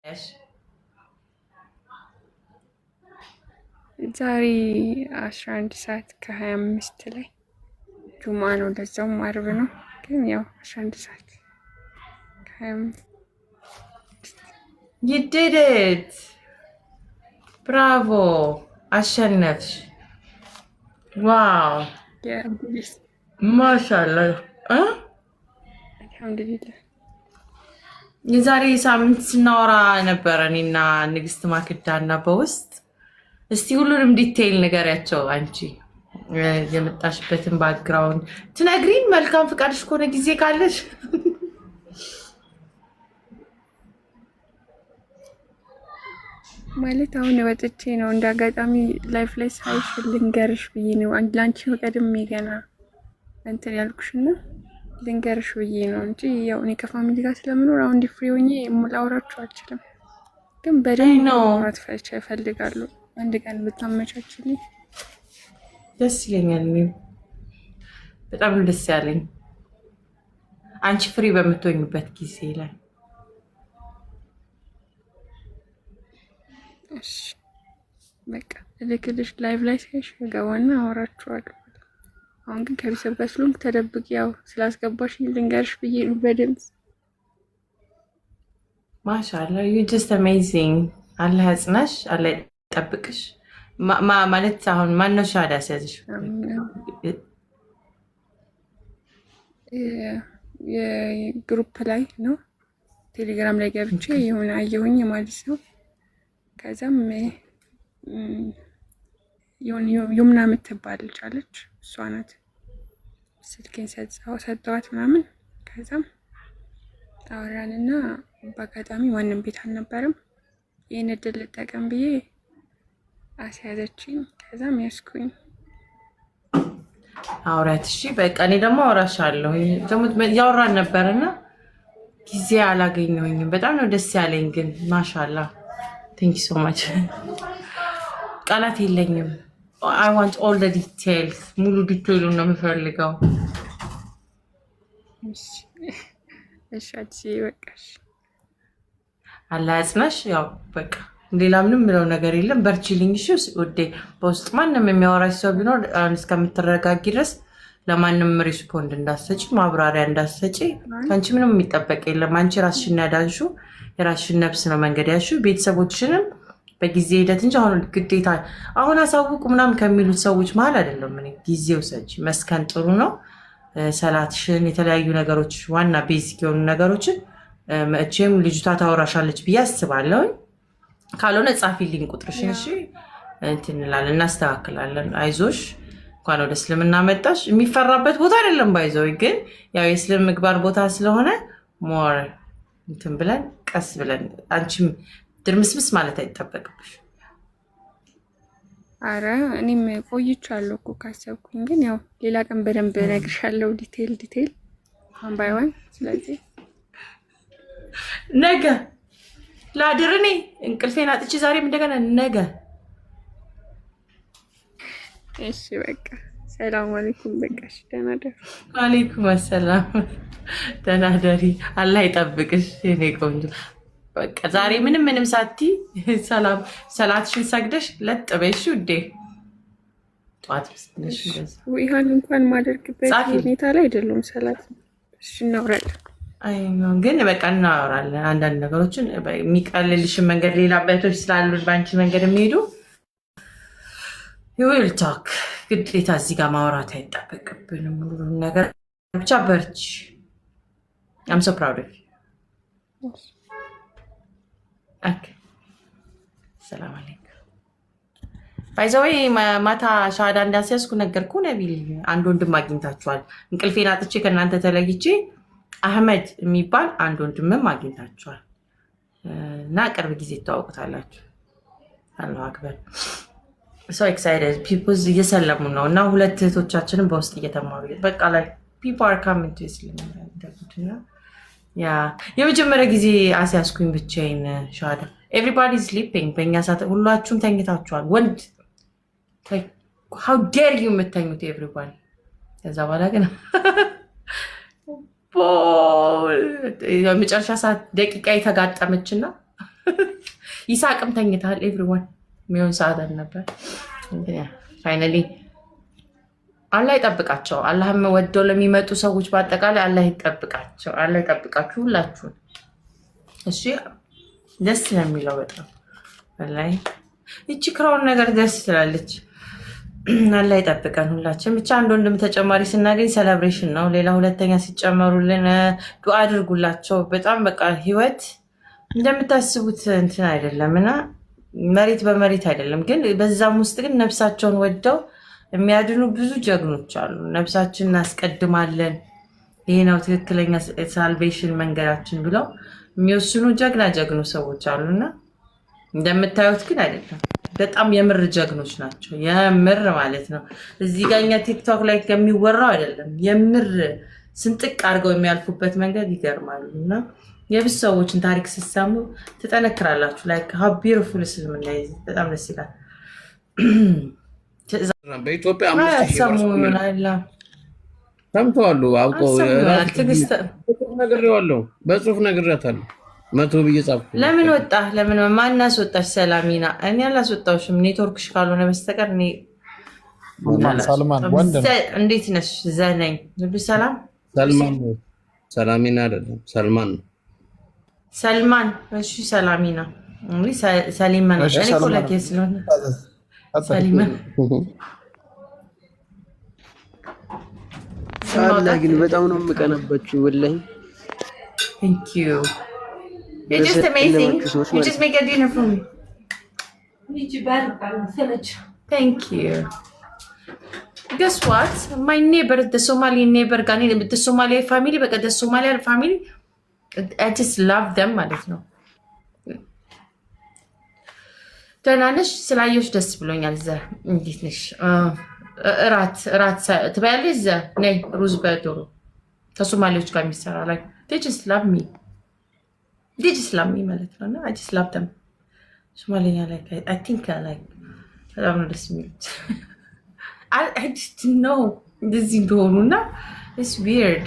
ايش؟ ዛሬ 11 ሰዓት ከ25 ላይ ጁማ ነው። ለዛውም አርብ ነው። ግን ያው 11 ሰዓት ከ25 You did it! Bravo! አሸነፍሽ! ዋው! የፖሊስ ማሻአላ! አልሐምዱሊላህ። የዛሬ ሳምንት ስናወራ ነበረ እኔና ንግስት ማክዳና በውስጥ እስቲ ሁሉንም ዲቴይል ንገሪያቸው። አንቺ የመጣሽበትን ባክግራውንድ ትነግሪን። መልካም ፍቃድሽ ከሆነ ጊዜ ካለሽ ማለት አሁን ወጥቼ ነው እንደ አጋጣሚ ላይፍ ላይ ሳይሽ ልንገርሽ ብዬ ነው። ላንቺ ቀድሜ ገና እንትን ያልኩሽና ልንገርሽ ብዬ ነው እንጂ ያው እኔ ከፋሚሊ ጋር ስለምኖር አሁን ዲፍሪ ሆኜ ላወራችሁ አልችልም። ግን በደንብ ማውራት እፈልጋለሁ። አንድ ቀን ብታመቻችልኝ ደስ ይለኛል። እኔም በጣም ደስ ያለኝ አንቺ ፍሪ በምትሆኝበት ጊዜ ላይ። እሺ በቃ ልክልሽ ላይቭ ላይ ሳይሽ ገባና አወራችኋለሁ። አሁን ግን ከቤተሰብ ጋር ስለሆንኩ ተደብቅ ያው ስላስገባሽ ልንገርሽ ብዬ ነው በድምፅ። ማሻአላ ዩ ጀስት አሜዚንግ። አላህ ያጽናሽ፣ አላህ ይጠብቅሽ። ማለት አሁን ማነው ሻሃዳ ሲያዝሽ? የግሩፕ ላይ ነው ቴሌግራም ላይ ገብቼ የሆነ አየሁኝ ማለት ነው። ከዛም ዩምና የምትባል ልጅ አለች። እሷ ናት ስልኬን ሰጠዋት ምናምን። ከዛም አወራንና በአጋጣሚ ማንም ቤት አልነበረም። ይህን እድል ልጠቀም ብዬ አስያዘችኝ። ከዛም ያስኩኝ አውራት። እሺ በቃ እኔ ደግሞ አወራሻለሁ። ደግሞ ያወራን ነበርና ጊዜ አላገኘሁኝም። በጣም ነው ደስ ያለኝ። ግን ማሻአላ ቴንክ ዩ ሶ ማች። ቃላት የለኝም። አይ ዋንት ኦል ዘ ዲቴይልስ። ሙሉ ዲቴይሉን ነው የምፈልገው። እሺ አዲስ በቃሽ። አላህ ያጽናሽ። ያው በቃ ሌላ ምንም ምለው ነገር የለም። በርቺልኝ እሺ ውዴ። በውስጥ ማንም የሚያወራሽ ሰው ቢኖር እስከምትረጋጊ ድረስ ለማንም ሪስፖንድ እንዳሰጪ፣ ማብራሪያ እንዳሰጪ። ከአንቺ ምንም የሚጠበቅ የለም። አንቺ ራስሽን ያዳንሽው የራስሽን ነፍስ ነው መንገድ ያልሽው። ቤተሰቦችሽንም በጊዜ ሂደት እንጂ አሁን ግዴታ አሁን አሳውቁ ምናምን ከሚሉት ሰዎች መሀል አይደለም። እኔ ጊዜ ውሰጂ። መስከን ጥሩ ነው። ሰላትሽን፣ የተለያዩ ነገሮች፣ ዋና ቤዚክ የሆኑ ነገሮችን መቼም ልጅቷ ታወራሻለች ብዬ አስባለሁኝ። ካልሆነ ጻፊልኝ ቁጥርሽን። እሺ እንትን እንላለን፣ እናስተካክላለን። አይዞሽ። እንኳን ወደ እስልምና መጣሽ። የሚፈራበት ቦታ አይደለም ባይዘው፣ ግን ያው የእስልም ምግባር ቦታ ስለሆነ ሞር እንትን ብለን ቀስ ብለን አንቺም ድርምስምስ ማለት አይጠበቅብሽ። አረ እኔም ቆይቻለሁ እኮ ካሰብኩኝ፣ ግን ያው ሌላ ቀን በደንብ እነግርሻለሁ ዲቴል አሁን ባይሆን። ስለዚህ ነገ ላድር። እኔ እንቅልፌን አጥቼ ዛሬም እንደገና ነገ። እሺ በቃ ሰላም አለይኩም። በቃሽ ደህና ደሩ። ዋሌይኩም አሰላም። ደህና ደሪ። አላህ ይጠብቅሽ የኔ ቆንጆ። በቃ ዛሬ ምንም ሳቲ ሰላም ሰላትሽን ሰግደሽ ለጥ በይሽ ውዴ። ጠዋት ብስነሽ ይሄን እንኳን ማደርግበት ሁኔታ ላይ አይደለም። ሰላት እሺ እናወራለን። አይ ነው ግን በቃ እናወራለን። አንዳንድ ነገሮችን የሚቀልልሽን መንገድ ሌላ አባቶች ስላሉ ባንቺ መንገድ የሚሄዱ ይውል ታክ ግዴታ እዚህ ጋር ማውራት አይጠበቅብንም። ሁሉ ነገር ብቻ በርቺ። I'm so proud of you. Okay. ሰላም አለይኩም። ባይዘዌ ማታ ሻሃዳ እንዳስያዝኩ ነገርኩ። ነቢል አንድ ወንድም አግኝታችኋል። እንቅልፌን አጥቼ ከእናንተ ተለይቼ አህመድ የሚባል አንድ ወንድምም አግኝታችኋል እና ቅርብ ጊዜ ተዋወቁታላችሁ። አላሁ አክበር። ሶ ኤክሳይትድ ፒፕልስ እየሰለሙ ነው እና ሁለት እህቶቻችንም በውስጥ እየተማሩ በቃ ላይ ፒፕል አር ካሚንግ ቱ እስልምና። ያ የመጀመሪያ ጊዜ አስያዝኩኝ ብቻዬን ሻሃዳ። ኤቭሪባዲ ስሊፒንግ፣ በእኛ ሰዓት ሁላችሁም ተኝታችኋል። ወንድ ሃው ዴር ዩ የምተኙት ኤቭሪባዲ። ከዛ በኋላ ግን የመጨረሻ ሰዓት ደቂቃ የተጋጠመችና ይሳቅም ተኝታል። ኤቭሪዋን የሚሆን ሰዓት አልነበር። ፋይናሊ አላህ ይጠብቃቸው። አላህም ወደው ለሚመጡ ሰዎች በአጠቃላይ አላህ ይጠብቃቸው። አላህ ይጠብቃችሁ ሁላችሁን። እሺ ደስ ነው የሚለው በጣም ላይ ይቺ ክራውን ነገር ደስ ትላለች። አላህ ይጠብቀን ሁላችን። ብቻ አንድ ወንድም ተጨማሪ ስናገኝ ሴሌብሬሽን ነው። ሌላ ሁለተኛ ሲጨመሩልን ዱዓ አድርጉላቸው። በጣም በቃ ህይወት እንደምታስቡት እንትን አይደለም እና መሬት በመሬት አይደለም። ግን በዛም ውስጥ ግን ነፍሳቸውን ወደው የሚያድኑ ብዙ ጀግኖች አሉ። ነፍሳችን እናስቀድማለን፣ ይሄ ነው ትክክለኛ ሳልቬሽን መንገዳችን ብለው የሚወስኑ ጀግና ጀግኖ ሰዎች አሉና እንደምታዩት ግን አይደለም። በጣም የምር ጀግኖች ናቸው። የምር ማለት ነው። እዚህ ጋር እኛ ቲክቶክ ላይ ከሚወራው አይደለም። የምር ስንጥቅ አድርገው የሚያልፉበት መንገድ ይገርማሉ እና የብዙ ሰዎችን ታሪክ ስትሰሙ ትጠነክራላችሁ። ላይክ ሀው ቢዩቲፉል እስልምና በጣም ደስ ይላል። በኢትዮጵያ ሰምተዋሉ አውቀው ነግሬዋለሁ፣ በጽሁፍ ነግሬያታለሁ። 100 ብዬ ጻፍኩ። ለምን ወጣ? ለምን ማን አስወጣሽ? ሰላሚና እኔ አላስወጣሁሽም፣ ኔትወርክሽ ካልሆነ በስተቀር እኔ ሰልማን ወንድ ነው። እንዴት ነሽ? ዘነኝ ሁሉ ሰላም። ሰልማን ነው፣ ሰላሚና አይደለም፣ ሰልማን ነው። ሰልማን እሺ፣ ሰላሚና እንዴ ሰሊማን እኔ ኮላክ ስለሆነ ሰሊማን ሳላ ግን በጣም ነው የምቀናባችሁ ወላሂ። Thank you. You're just amazing. You just make a dinner for me. Thank you. Guess what? My neighbor, the Somali neighbor, the Somali family, but the Somali family, I just love them ማለት ነው። ደህና ነሽ? ስላየሁሽ ደስ ብሎኛል። ዘ እንዴት ነሽ? እራት ትበያለሽ? ዘ ነይ ሩዝ በዶሮ ከሶማሌዎች ጋር የሚሰራ ላይ they just love me ማለት ነው። እና I just love them ሶማሌኛ like I think like በጣም ነው ደስ የሚሉት። I just know እንደዚህ እንደሆኑ እና it's weird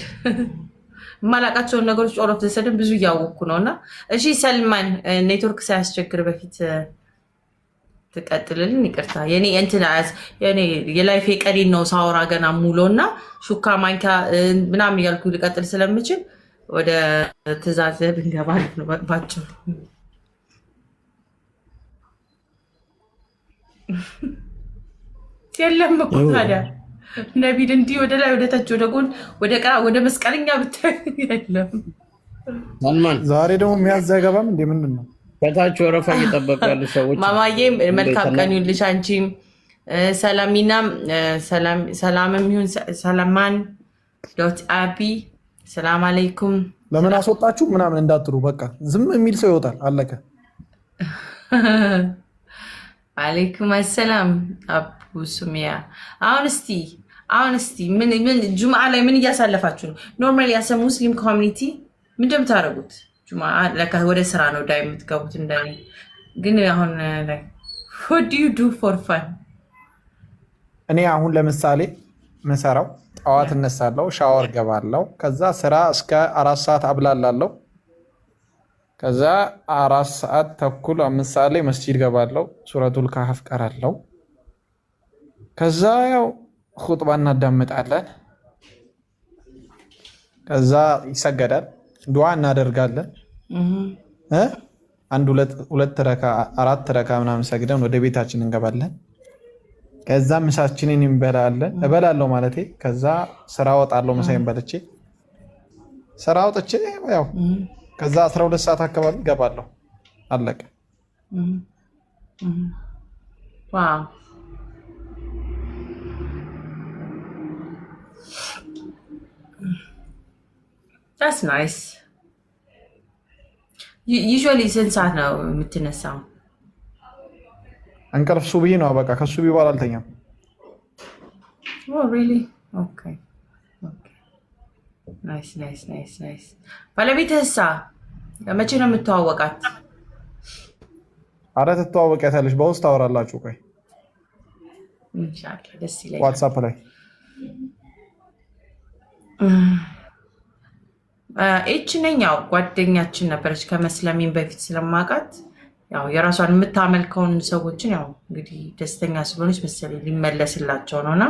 የማላውቃቸውን ነገሮች all of the sudden ብዙ እያወቅኩ ነው። እና እሺ ሰልማን ኔትወርክ ሳያስቸግር በፊት ትቀጥልልን። ይቅርታ የኔ የላይፌ ቀሪን ነው ሳወራ ገና ሙሉ እና ሹካ ማንኪያ ምናምን እያልኩ ልቀጥል ስለምችል ወደ ትእዛዝ ብንገባ ነው ባጭሩ። የለም እኮ ታዲያ ነቢል እንዲህ ወደ ላይ ወደ ታች ወደ ጎን ወደ ቀራ ወደ መስቀለኛ ብታይ የለም። ዛሬ ደግሞ የሚያዘገባም እንደ ምንድን ነው ከታች ወረፋ እየጠበቁ ያሉ ሰዎች። ማማዬ መልካም ቀን ይሁንልሽ። አንቺም ሰላሚናም ሰላምም ይሁን ሰላማን ዶት አቢ ሰላም አለይኩም። ለምን አስወጣችሁ ምናምን እንዳትሉ፣ በቃ ዝም የሚል ሰው ይወጣል። አለቀ። አለይኩም አሰላም አቡ ሱሚያ። አሁን እስቲ ምን ጁምዓ ላይ ምን እያሳለፋችሁ ነው? ኖርማሊ ያሰ ሙስሊም ኮሚኒቲ ምን እንደምታደርጉት ጁምዓ ለካ ወደ ስራ ነው ዳይ የምትገቡት እንደኔ። ግን አሁን ላይ what do you do for fun? እኔ አሁን ለምሳሌ ምሰራው ጠዋት እነሳለሁ፣ ሻወር ገባለሁ፣ ከዛ ስራ እስከ 4 ሰዓት አብላላለሁ። ከዛ 4 ሰዓት ተኩል 5 ሰዓት ላይ መስጂድ ገባለሁ፣ ሱረቱል ካህፍ ቀራለሁ። ከዛ ያው ኹጥባ እናዳምጣለን። ከዛ ይሰገዳል፣ ዱዓ እናደርጋለን። አንድ ሁለት ረካ 4 ረካ ምናምን ሰግደን ወደ ቤታችን እንገባለን። ከዛ ምሳችንን እበላለሁ ማለቴ። ከዛ ስራ ወጣለሁ፣ ምሳዬን በልቼ ስራ ወጥቼ ያው ከዛ 12 ሰዓት አካባቢ ገባለሁ። አለቀ። ዋው that's nice. usually ስንት ሰዓት ነው የምትነሳው? እንቅልፍ ሱብሂ ነው በቃ። ከሱብሂ በኋላ አልተኛም። Oh really? Okay. Nice. ባለቤትህሳ መቼ ነው የምትተዋወቃት? አረ ትተዋወቂያታለሽ፣ በውስጥ ታወራላችሁ። ቆይ ኢንሻአላህ ደስ ይላል። ዋትስአፕ ላይ ኤች ነኝ። ያው ጓደኛችን ነበረች ከመስለሚን በፊት ስለማውቃት ያው የራሷን የምታመልከውን ሰዎችን ያው እንግዲህ ደስተኛ ስለሆነች መሰለኝ ሊመለስላቸው ነውና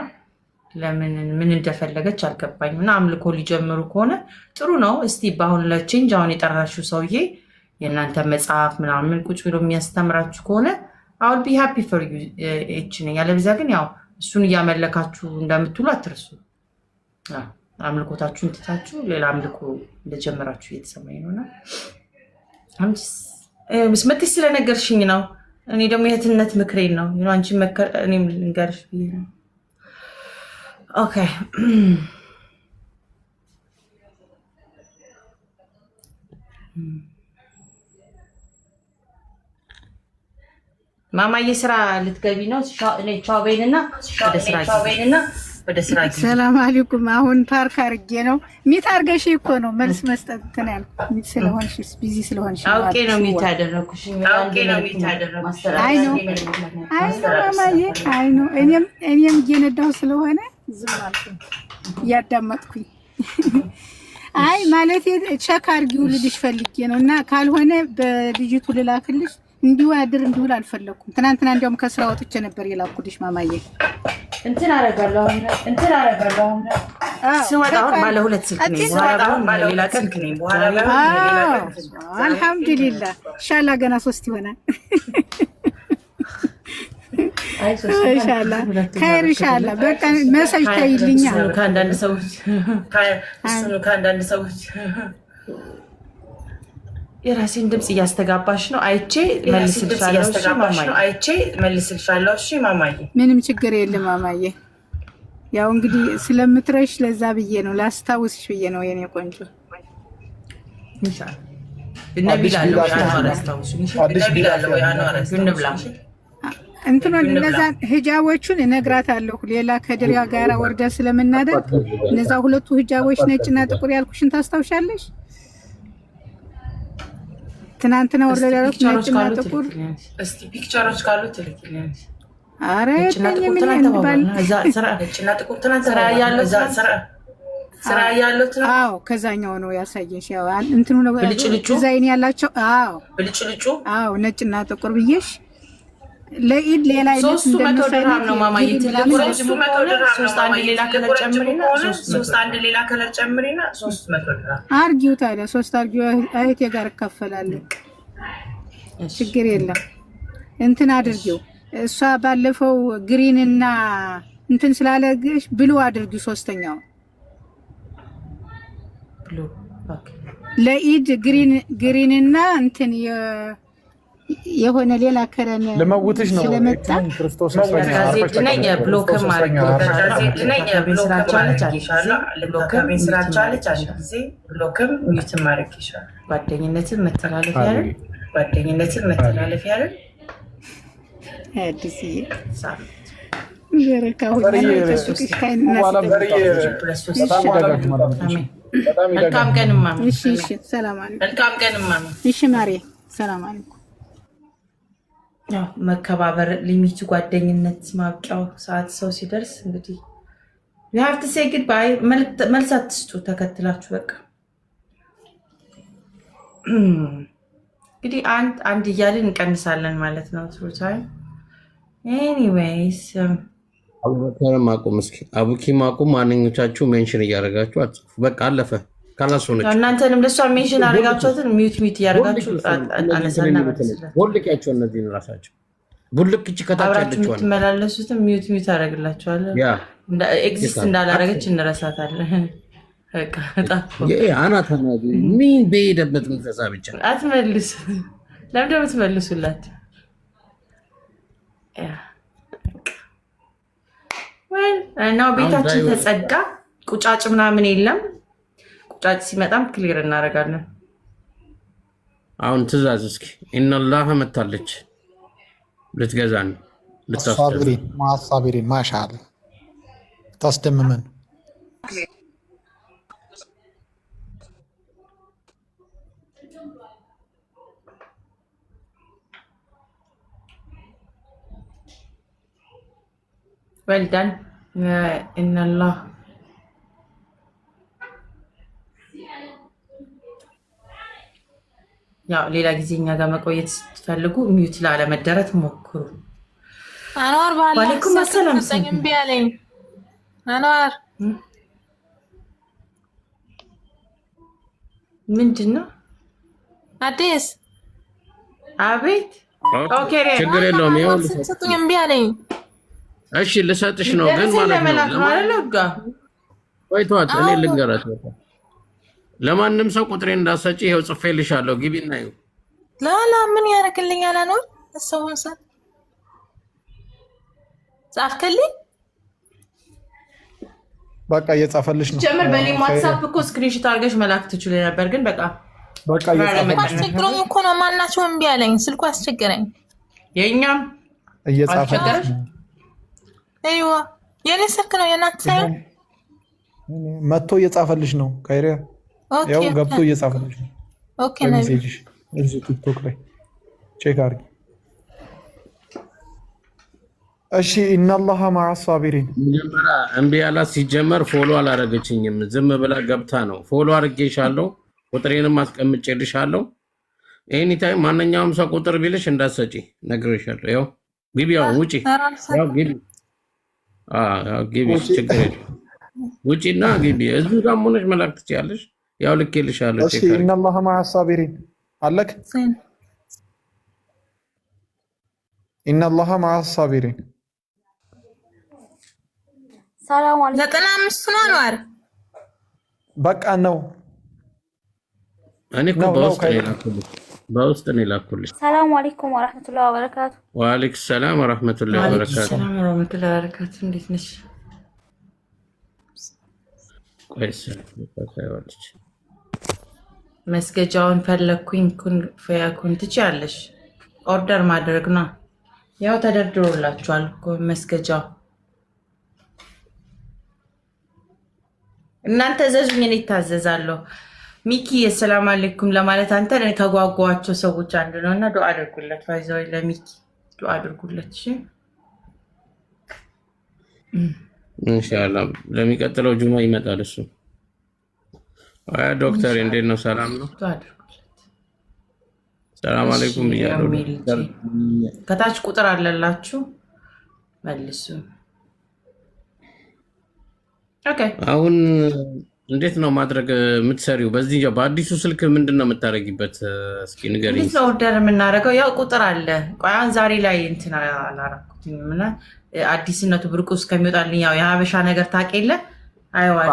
ለምን ምን እንደፈለገች አልገባኝም። እና አምልኮ ሊጀምሩ ከሆነ ጥሩ ነው። እስቲ በአሁን ለቼንጅ አሁን የጠራሽው ሰውዬ የእናንተ መጽሐፍ ምናምን ቁጭ ብሎ የሚያስተምራችሁ ከሆነ አሁን ቢ ሃፒ ፎር ዩ ኤች ነኝ። ያለበዚያ ግን ያው እሱን እያመለካችሁ እንደምትውሉ አትርሱ። አምልኮታችሁን ትታችሁ ሌላ አምልኮ እንደጀመራችሁ እየተሰማኝ ነውና ስመትሽ ስለነገርሽኝ ነው። እኔ ደግሞ የእህትነት ምክሬን ነው አንቺ መከር እኔም ልንገርሽ ብዬ ነው። ኦኬ ማማዬ ስራ ልትገቢ ነው? ቻው በይንና ወደ ስራ ጊዜ። ሰላም አለይኩም። አሁን ፓርክ አድርጌ ነው ሚት አድርገሽ እኮ ነው መልስ መስጠት ተናል ሚት ስለሆንሽ ቢዚ ስለሆንሽ አውቄ ነው ሚት ያደረኩሽ። አይ ነው ማማዬ አይ ነው እኔም እየነዳሁ ስለሆነ ዝም አልኩኝ እያዳመጥኩኝ። አይ ማለት ቼክ አድርጊው ልልሽ ፈልጌ ነው እና ካልሆነ በልጅቱ ልላክልሽ እንዲሁ ያድር እንዲሁ አልፈለኩም። ትናንትና እንዲያውም ከስራ ወጥቼ ነበር የላኩልሽ ማማዬ። እንትን አረጋለሁ ስወጣ ባለ ሁለት ስልክ ነኝ። በኋላ ሌላ ስልክ ነኝ። አልሐምዱሊላህ ኢንሻአላህ ገና 3 ይሆናል። ኢንሻአላህ خير ኢንሻአላህ። በቃ መሰጅ ታይልኛ ከአንዳንድ ሰዎች የራሴን ድምጽ እያስተጋባሽ ነው። አይቼ መልስልሻለሁ። እሺ ማማዬ፣ ምንም ችግር የለም ማማዬ። ያው እንግዲህ ስለምትረሽ ለዛ ብዬ ነው ላስታውስሽ ብዬ ነው የኔ ቆንጆ። ኢንሻአላህ ብነብላለሁ እንትኑን እነዛ ሂጃቦቹን እነግራታለሁ። ሌላ ከድሪያ ጋራ ወርዳ ስለምናደርግ እነዛ ሁለቱ ሂጃቦች ነጭና ጥቁር ያልኩሽን ታስታውሻለሽ? ትናንትና ወርዳ ያልኩሽ ነጭና ጥቁር። እስቲ ፒክቸሮች ካሉ ትልኪልኝ። አረ ስራ ያለው አዎ፣ ከዛኛው ነው ያሳየሽ። ያው እንትኑ ነው ዲዛይን ያላቸው። አዎ ብልጭልጩ፣ አዎ ነጭና ጥቁር ብዬሽ ለኢድ ሌላ አይነት እንደምትፈልግ ነው ማማዬ። ሶስት አንድ ሌላ ከለር ጨምሪና 300 ድርሃም አርጊው። ታዲያ 3 አርጊው እህቴ ጋር እከፈላለሁ። ችግር የለም እንትን አድርጊው። እሷ ባለፈው ግሪን እና እንትን ስላለግሽ ብሉ አድርጊው። ሶስተኛው ብሉ ለኢድ ግሪን እና እንትን የሆነ ሌላ ከረን ለመውትሽ ነው ክርስቶስ ነኝ ብሎክም ጓደኝነትን መተላለፍ ያለ አዲስዬ መልካም ቀንማ። እሺ ሰላም አለይኩም። እሺ ማሪ ሰላም አለይኩም። ያው መከባበር ሊሚቱ ጓደኝነት ማብቂያው ሰዓት ሰው ሲደርስ እንግዲህ you have to say goodbye። መልስ አትስጡ ተከትላችሁ በቃ እንግዲህ አንድ እያልን እንቀንሳለን ማለት ነው። through time anyways አቡበከርም አቁም እስኪ አቡኪም አቁም። ማንኞቻችሁ ሜንሽን እያደረጋችሁ አጽፉ። በቃ አለፈ። ካላስሆነች እናንተንም ለሷ ሜንሽን አድርጋችሁትን ሚዩት እያደረጋችሁ አነሳና ቦልቂያቸው እነዚህን ራሳቸው ቡልቅ እቺ ከታች ያለችው የምትመላለሱትን ሚዩት አደርግላችኋለሁ። ኤግዚስት እንዳላረገች እንረሳታለን። በቃ ጣፎ አናተና ምን በሄደበት ምንፈሳ ብቻ አትመልሱ። ለምን ደግሞ ትመልሱላት? እናው ቤታችን ተጸዳ፣ ቁጫጭ ምናምን የለም። ቁጫጭ ሲመጣም ክሊር እናደርጋለን። አሁን ትእዛዝ እስኪ ኢነላህ መታለች ልትገዛን ማሳቢሪን ማሻአላ ታስደምመን well done ኢነላህ ያው ሌላ ጊዜ እኛ ጋር መቆየት ስትፈልጉ ሚዩት ላለመደረት ሞክሩ። አንዋር ዋሌኩም ሰላም እምቢ አለኝ። አንዋር ምንድን ነው አዲስ? አቤት። ኦኬ ችግር የለውም። ይኸው ስትሰጡኝ እምቢ አለኝ። እሺ ልሰጥሽ ነው ግን ማለት ነው ቆይቷት እኔ ልንገራት። ለማንም ሰው ቁጥሬ እንዳሰጪ ይኸው ጽፌልሻለሁ። ግቢና ይኸው ላላ ምን ያደርግልኛል? አንዋር እሰውን ሰ ጻፍክልኝ? በቃ እየጻፈልሽ ነው። ጀምር በኔ ዋትስአፕ እኮ ስክሪንሾት አድርገሽ መላክ ትችል ነበር፣ ግን በቃ አስቸግሮኝ እኮ ነው። ማናቸው እምቢ አለኝ። ስልኩ አስቸገረኝ። የእኛም እየጻፈልሽ ነው። አይዋ የኔ ስልክ ነው የእናንተ ሳይሆን መጥቶ እየጻፈልሽ ነው። ካይሪያ ያው ገብቶ እየጻፈልሽ ነው። ኦኬ ነው። እዚህ ቲክቶክ ላይ ቼክ አድርጊ። እሺ ኢነላህ ማዐ ሳቢሪን። መጀመሪያ እምቢ ያላት ሲጀመር ፎሎ አላረገችኝም። ዝም ብላ ገብታ ነው። ፎሎ አድርጌሻለሁ፣ ቁጥሬንም አስቀምጬልሻለሁ። ኤኒ ታይም ማንኛውም ሰው ቁጥር ቢልሽ እንዳትሰጪ ነግሬሻለሁ። ያው ግቢ፣ ያው ውጪ፣ ያው ግቢ፣ ግቢ፣ ችግር የለም ውጪና ግቢ። እዚሁ ጋር ሆነሽ መላክ ትችያለሽ። ያው ልኬልሻለሁ። እሺ ኢነላህ ማዐ ሳቢሪን አለክ። ኢነላህ ማዐ ሳቢሪን ሰላም አለይኩም። 95 ነው አንዋር። በቃ ነው። እኔ እኮ በውስጥ ነው የላኩልሽ። ሰላም አለይኩም ወራህመቱላሂ ወበረካቱ። ወአለይኩም ሰላም ወራህመቱላሂ ወበረካቱ። ሰላም ወራህመቱላሂ ወበረካቱ። እንዴት ነሽ? ቆይስ ታይዋለች። መስገጃውን ፈለኩኝ። ኩን ፈያኩን ትችያለሽ። ኦርደር ማድረግ ነው። ያው ተደርድሮላችኋል እኮ መስገጃው። እናንተ ዘዙኝ፣ እኔ እታዘዛለሁ። ሚኪ ሰላም አለይኩም ለማለት አንተ ከጓጓቸው ሰዎች አንዱ ነው እና ዱአ አድርጉለት። ባይዘው ለሚኪ ዱአ አድርጉለት። እሺ ኢንሻአላህ ለሚቀጥለው ጁማ ይመጣል እሱ። አያ ዶክተር እንዴት ነው? ሰላም ነው? ዱአ አድርጉለት። ሰላም አለይኩም ብያለሁ። ከታች ቁጥር አለላችሁ መልሱ። ኦኬ አሁን እንዴት ነው ማድረግ የምትሰሪው? በዚህ በአዲሱ ስልክ ምንድን ነው የምታደርጊበት? እስኪ ንገሪኝ። እንዴት ነው ኦርደር የምናደርገው? ያው ቁጥር አለ። ቆይ አሁን ዛሬ ላይ እንትን አላረኩትኝም እና አዲስነቱ ብርቁ እስከሚወጣልኝ ያው የሀበሻ ነገር ታውቅ የለ። አይዋል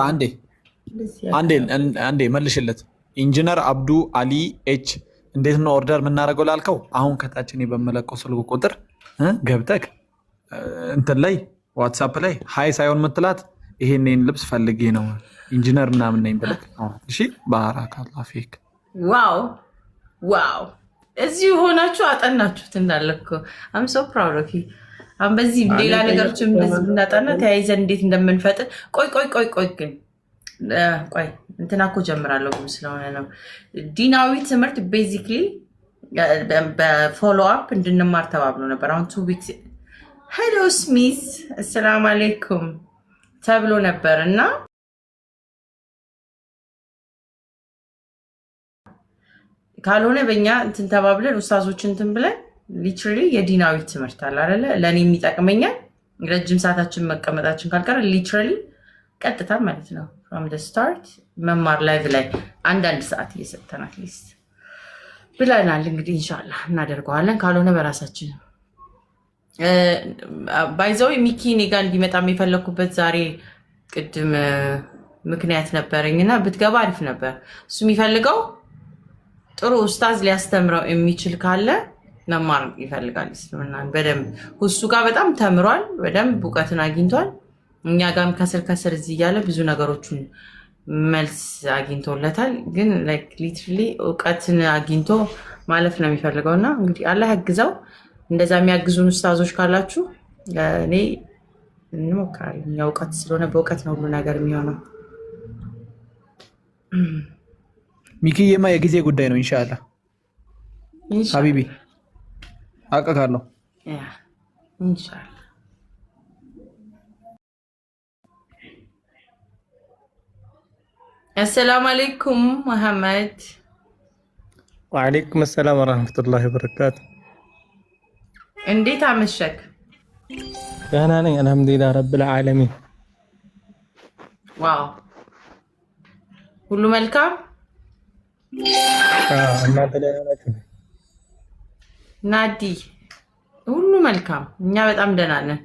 አንዴ መልሽለት። ኢንጂነር አብዱ አሊ ኤች እንዴት ነው ኦርደር የምናደርገው ላልከው፣ አሁን ከታችን በመለቀው ስልክ ቁጥር ገብተክ እንትን ላይ ዋትሳፕ ላይ ሀይ ሳይሆን ምትላት ይሄንን ልብስ ፈልጌ ነው ኢንጂነር ምናምን ነኝ ብለክ። እሺ ባራካላህ ፊክ። ዋው ዋው! እዚሁ ሆናችሁ አጠናችሁት እንዳለኩ አም ሶ ፕራውድ ኦፍ ዩ። አሁን በዚህ ሌላ ነገሮችን እንደዚህ ብናጠና ተያይዘን እንዴት እንደምንፈጥን። ቆይ ግን ቆይ እንትና እኮ ጀምራለሁ ስለሆነ ነው። ዲናዊ ትምህርት ቤዚክሊ በፎሎ አፕ እንድንማር ተባብሎ ነበር። አሁን 2 ዊክስ ሄሎ ስሚዝ አሰላሙ አለይኩም ተብሎ ነበር እና ካልሆነ በእኛ እንትን ተባብለን ኡስታዞች እንትን ብለን ሊትራሊ የዲናዊ ትምህርት አለ አይደለ? ለእኔ የሚጠቅመኛል ረጅም ሰዓታችን መቀመጣችን ካልቀረ ሊትራሊ ቀጥታ ማለት ነው ፍሮም ደ ስታርት መማር ላይቭ ላይ አንዳንድ ሰዓት እየሰጠን አትሊስት ብለናል። እንግዲህ ኢንሻላህ እናደርገዋለን። ካልሆነ በራሳችን ባይዘው ሚኪ እኔ ጋር እንዲመጣ የፈለኩበት ዛሬ ቅድም ምክንያት ነበረኝ እና ብትገባ አሪፍ ነበር። እሱ የሚፈልገው ጥሩ ኡስታዝ ሊያስተምረው የሚችል ካለ መማር ይፈልጋል። እስልምናን በደንብ እሱ ጋር በጣም ተምሯል፣ በደንብ እውቀትን አግኝቷል። እኛ ጋርም ከስር እዚህ እያለ ብዙ ነገሮችን መልስ አግኝቶለታል። ግን ሊትራሊ እውቀትን አግኝቶ ማለፍ ነው የሚፈልገው እና እንግዲህ አላህ ያግዘው። እንደዛ የሚያግዙን ኡስታዞች ካላችሁ እኔ እንሞክራለን። እውቀት ስለሆነ በእውቀት ነው ሁሉ ነገር የሚሆነው። ሚኪዬማ የጊዜ ጉዳይ ነው። ኢንሻአላህ ሀቢቢ አውቃለሁ። ኢንሻአላህ አሰላሙ አለይኩም መሐመድ وعليكم السلام ورحمة الله وبركاته. እንዴት አመሸክ? أنا الحمد لله رب العالمين. ዋው ሁሉ መልካም እናንተ ደህና ናችሁ? ናዲ ሁሉ መልካም፣ እኛ በጣም ደህና ነን።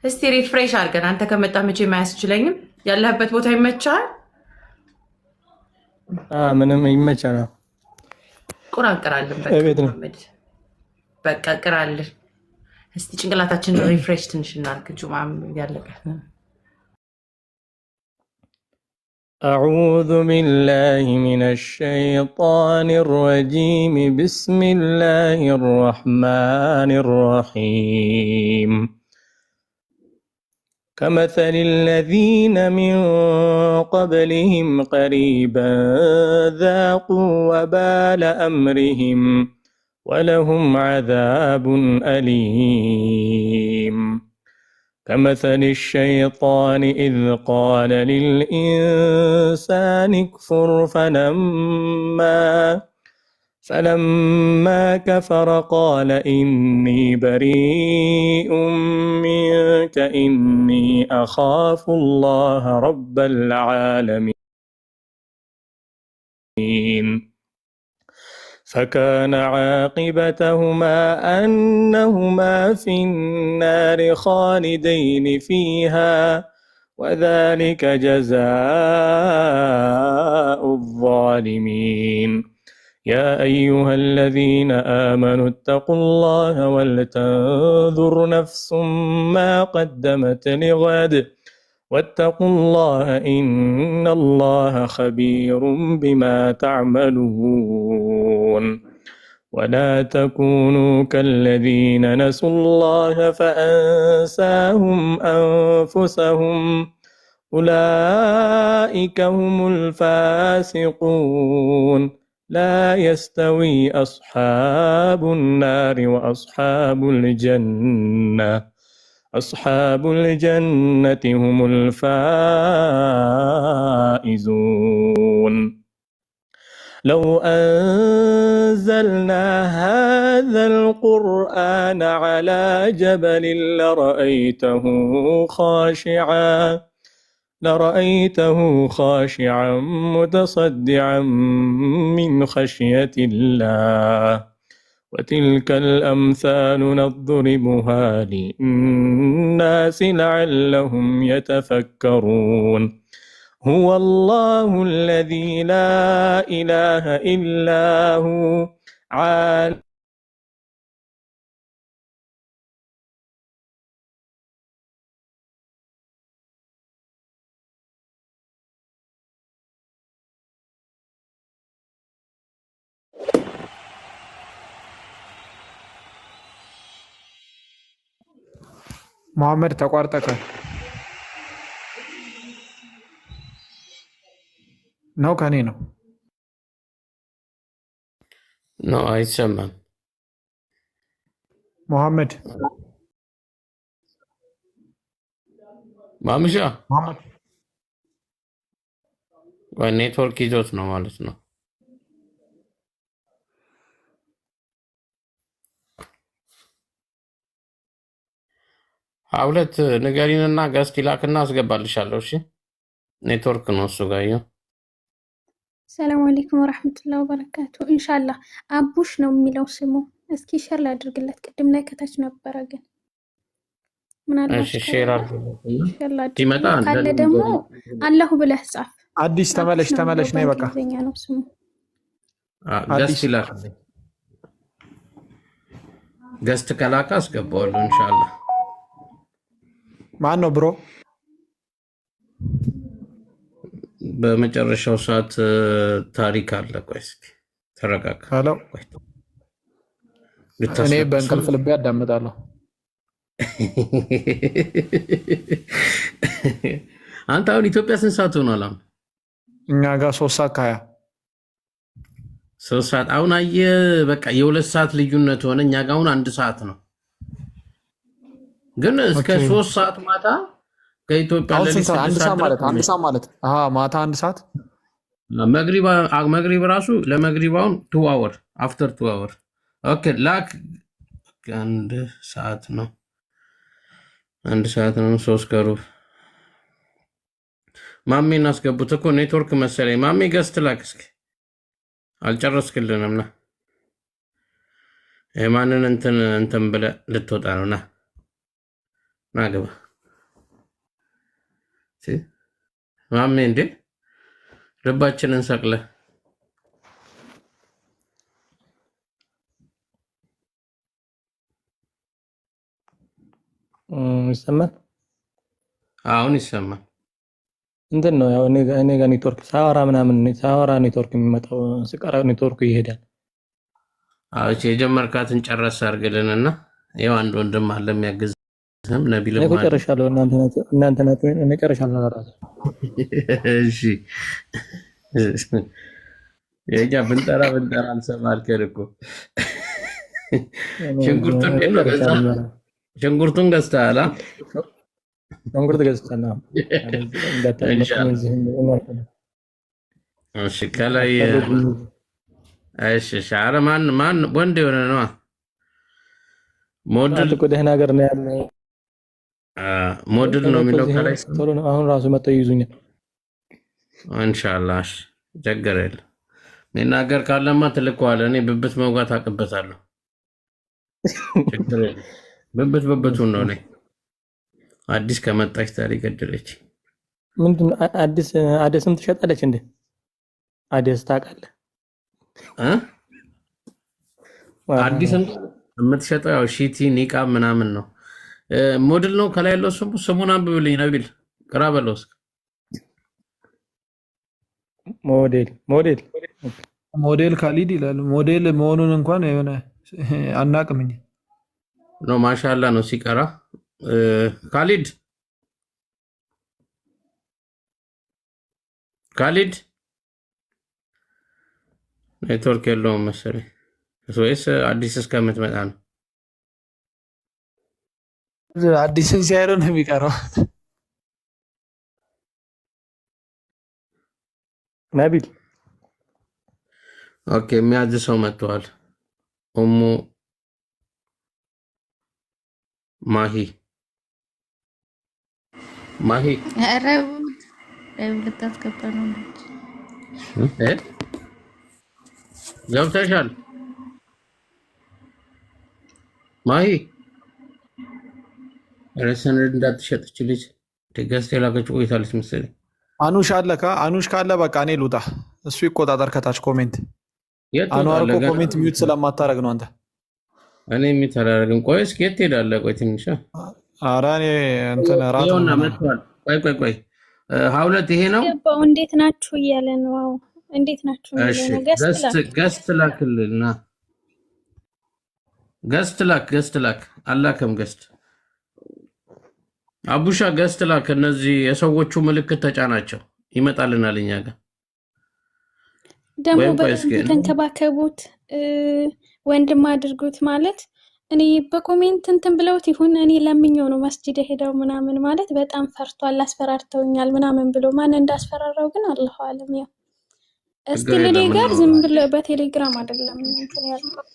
እስቲ ሪፍሬሽ አድርገን፣ አንተ ከመጣ መቼ ማያስችለኝም። ያለህበት ቦታ ይመቻል? ምንም ይመቻል። ቁርአን ቅራለን። በቃ ቅራለን። እስቲ ጭንቅላታችንን ሪፍሬሽ ትንሽ እናድርግ። ጁማም ያለቀ። أعوذ بالله من الشيطان الرجيم. بسم الله الرحمن الرحيم. كمثل الذين من قبلهم قريبا ذاقوا وبال أمرهم ولهم عذاب أليم. كمثل الشيطان إذ قال للإنسان اكفر فلما كفر قال إني بريء منك إني أخاف الله رب العالمين. فكان عاقبتهما أنهما في النار خالدين فيها وذلك جزاء الظالمين. يا أيها الذين آمنوا اتقوا الله ولتنظر نفس ما قدمت لغد واتقوا الله إن الله خبير بما تعملون. ولا تكونوا كالذين نسوا الله فأنساهم أنفسهم أولئك هم الفاسقون. لا يستوي أصحاب النار وأصحاب الجنة أصحاب الجنة هم الفائزون. لو أنزلنا هذا القرآن على جبل لرأيته خاشعا متصدعا من خشية الله. وتلك الأمثال نضربها للناس لعلهم يتفكرون. هو الله الذي لا إله إلا هو عالم መሐመድ ተቋርጠከ ነው ከኔ ነው አይሰማም። መሐመድ ማምሻ ወይ ኔትወርክ ይዞት ነው ማለት ነው። ሁለት ንገሪንና ገስት ይላክና አስገባልሻለሁ። እሺ ኔትወርክ ነው እሱ ጋር ይኸው። ሰላም አለይኩም ወራህመቱላሂ ወበረካቱ። ኢንሻአላህ አቡሽ ነው የሚለው ስሙ። እስኪ ሼር ላድርግለት። ቅድም ላይ ከታች ነበረ ግን ምናልባት ሼር ሲመጣ ካለ ደግሞ አላሁ ብለህ ጻፍ። አዲስ ተመለሽ ነይ በቃ ነው ስሙ። ገስት ይላክ። ገስት ከላካ አስገባዋለሁ ኢንሻአላህ። ማን ነው ብሮ? በመጨረሻው ሰዓት ታሪክ አለ። ቆይ እስኪ ተረጋጋ። ሄሎ እኔ በእንቅልፍ ልቤ አዳምጣለሁ። አንተ አሁን ኢትዮጵያ ስንት ሰዓት ሆኗል? እኛ ጋር 3 ሰዓት ከ20 3 ሰዓት። አሁን አየህ በቃ የ2 ሰዓት ልዩነት ሆነ። እኛ ጋር አሁን 1 ሰዓት ነው። ግን እስከ 3 ሰዓት ማታ ከኢትዮጵያ አንድ ሰዓት ማለት ማታ 1 ሰዓት መግሪብ ራሱ ለመግሪባውን 2 hour after 2 hour ኦኬ ላክ አንድ ሰዓት ነው 3 ከሩብ ማሜን አስገቡት እኮ ኔትወርክ መሰለኝ ማሜ ገስት ላክ እስኪ አልጨረስክልንም ና የማንን እንትን ብለህ ልትወጣ ነው ና ግባ ማሜ እንዴ ልባችንን ሰቅለ ይሰማል አሁን ይሰማል እንትን ነው ያው እኔ ጋር ኔትወርክ ሳወራ ኔትወርክ የሚመጣው ስቀራ ኔትወርኩ ይሄዳል እቺ የጀመርካትን ጨረስ አድርግልንና ያው አንድ ወንድም አለ የሚያግዝህም ነቢል እኔ ጨርሻለሁ እናንተ ናችሁ እኔ ጨርሻለሁ አራስ እሺ የኛ ብንጠራ አልሰማልከን እኮ ሽንኩርቱን ገዝተሃል ሽንኩርት ገዝተሃል እሺ ከላይ እሺ ሻረ ማን ወንድ የሆነ ነው ሞዴል እኮ ደህና ሀገር ነው ያለው ሞዴል ነው የሚለው ከላይ አሁን ራሱ መጥተው ይይዙኛል ኢንሻአላህ ችግር የለም መናገር ካለማ ትልከዋለህ እኔ ብብት መውጋት አቅበታለሁ ችግር የለም ብብቱን ነው ነኝ አዲስ ከመጣች ታሪክ ገደለች ምንድን አዲስም ትሸጣለች እንዴ አዲስ ታውቃለህ አዲስም የምትሸጠው ያው ሺቲ ኒቃ ምናምን ነው ሞዴል ነው ከላይ ያለው ስሙን አንብብልኝ ነቢል ቅራ በለው እስኪ ሞዴል ካሊድ ይላል ሞዴል መሆኑን እንኳን የሆነ አናቅምኝ ነው ማሻአላ ነው ሲቀራ ካሊድ ኔትወርክ የለውም መሰለኝ ወይስ አዲስ እስከምትመጣ ነው አዲስን ሲያየው ነው የሚቀረው ነቢል ኦኬ የሚያዝ ሰው መጥቷል ኡሙ ማሂ ኧረ ልታስገባ ነው ገብተሻል ማሂ ረሰን እንዳትሸጥች ልጅ ትገዝት የላከች ቆይታለች መሰለኝ አኑሽ ካለ በቃ እኔ ልውጣ እሱ ይቆጣጠር ከታች ኮሜንት አኗር እኮ ኮሜንት ሚዩት ስለማታረግ ነው አንተ እኔ የሚተራረግም ቆይ እስኪ የት ሄዳለህ ቆይ ትንሽ ኧረ እኔ እንትን ራት ነው መጥቷል ቆይ ሀውለት ይሄ ነው እንዴት ናችሁ እያለ ነው እንዴት ናችሁ ገስት ላክልና ገስት ላክ አላከም ገስት አቡሻ ገስት ላክ እነዚህ የሰዎቹ ምልክት ተጫናቸው ይመጣልናል እኛ ጋር ደግሞ ተንከባከቡት ወንድም አድርጉት ማለት እኔ በኮሜንት እንትን ብለውት ይሁን እኔ ለምኜው ነው መስጂድ ሄደው ምናምን ማለት በጣም ፈርቷል አስፈራርተውኛል ምናምን ብሎ ማን እንዳስፈራራው ግን አላህ አለም ያው እስቲ ለኔ ጋር ዝም ብሎ በቴሌግራም አይደለም እንትን ያልኩት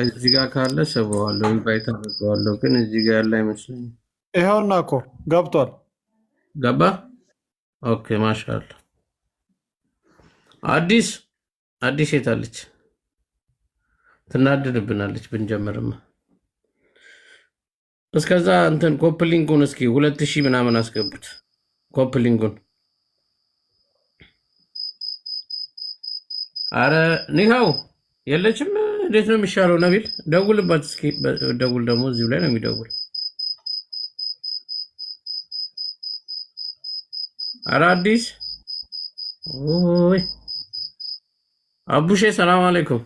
እዚህ ጋር ካለ ሰበዋለሁ ኢንቫይት አድርገዋለሁ ግን እዚህ ጋር ያለ አይመስለኝም ይሄውና እኮ ገብቷል ገባ ኦኬ ማሻአላ አዲስ የታለች ትናደድብናለች ብንጀምርማ እስከዛ እንትን ኮፕሊንጉን እስኪ 2000 ምናምን አስገቡት ኮፕሊንጉን አረ ኒሃው የለችም እንዴት ነው የሚሻለው ነቢል ደውልባት እስኪ ደውል ደግሞ እዚሁ ላይ ነው የሚደውል አረ አዲስ ኦይ አቡሼ ሰላም አለይኩም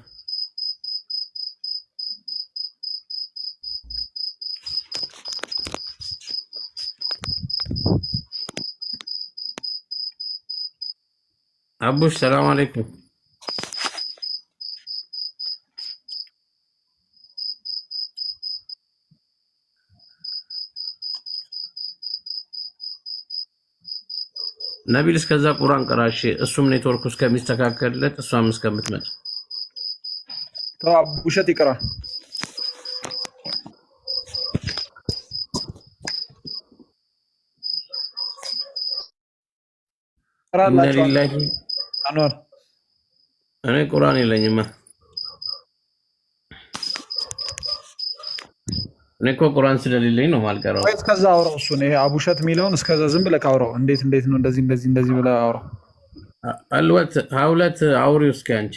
አቡሽ ሰላም አለይኩም ነቢል እስከዛ ቁርአን ቀራሽ እሱም ኔትወርኩ እስከሚስተካከልለት እሷም እስከምትመጣ ውሸት ይቅራ። አንዋር እኔ ቁርአን የለኝማ። እኔ እኮ ቁርአን ስለሌለኝ ነው ማልቀረው። ወይ እስከዛ አውራው እሱን ይሄ አቡሸት የሚለውን እስከዛ ዝም ብለህ አውራው። እንዴት ነው እንደዚህ ብለህ አውራው። አልወት ሀውለት አውሪው እስኪ አንቺ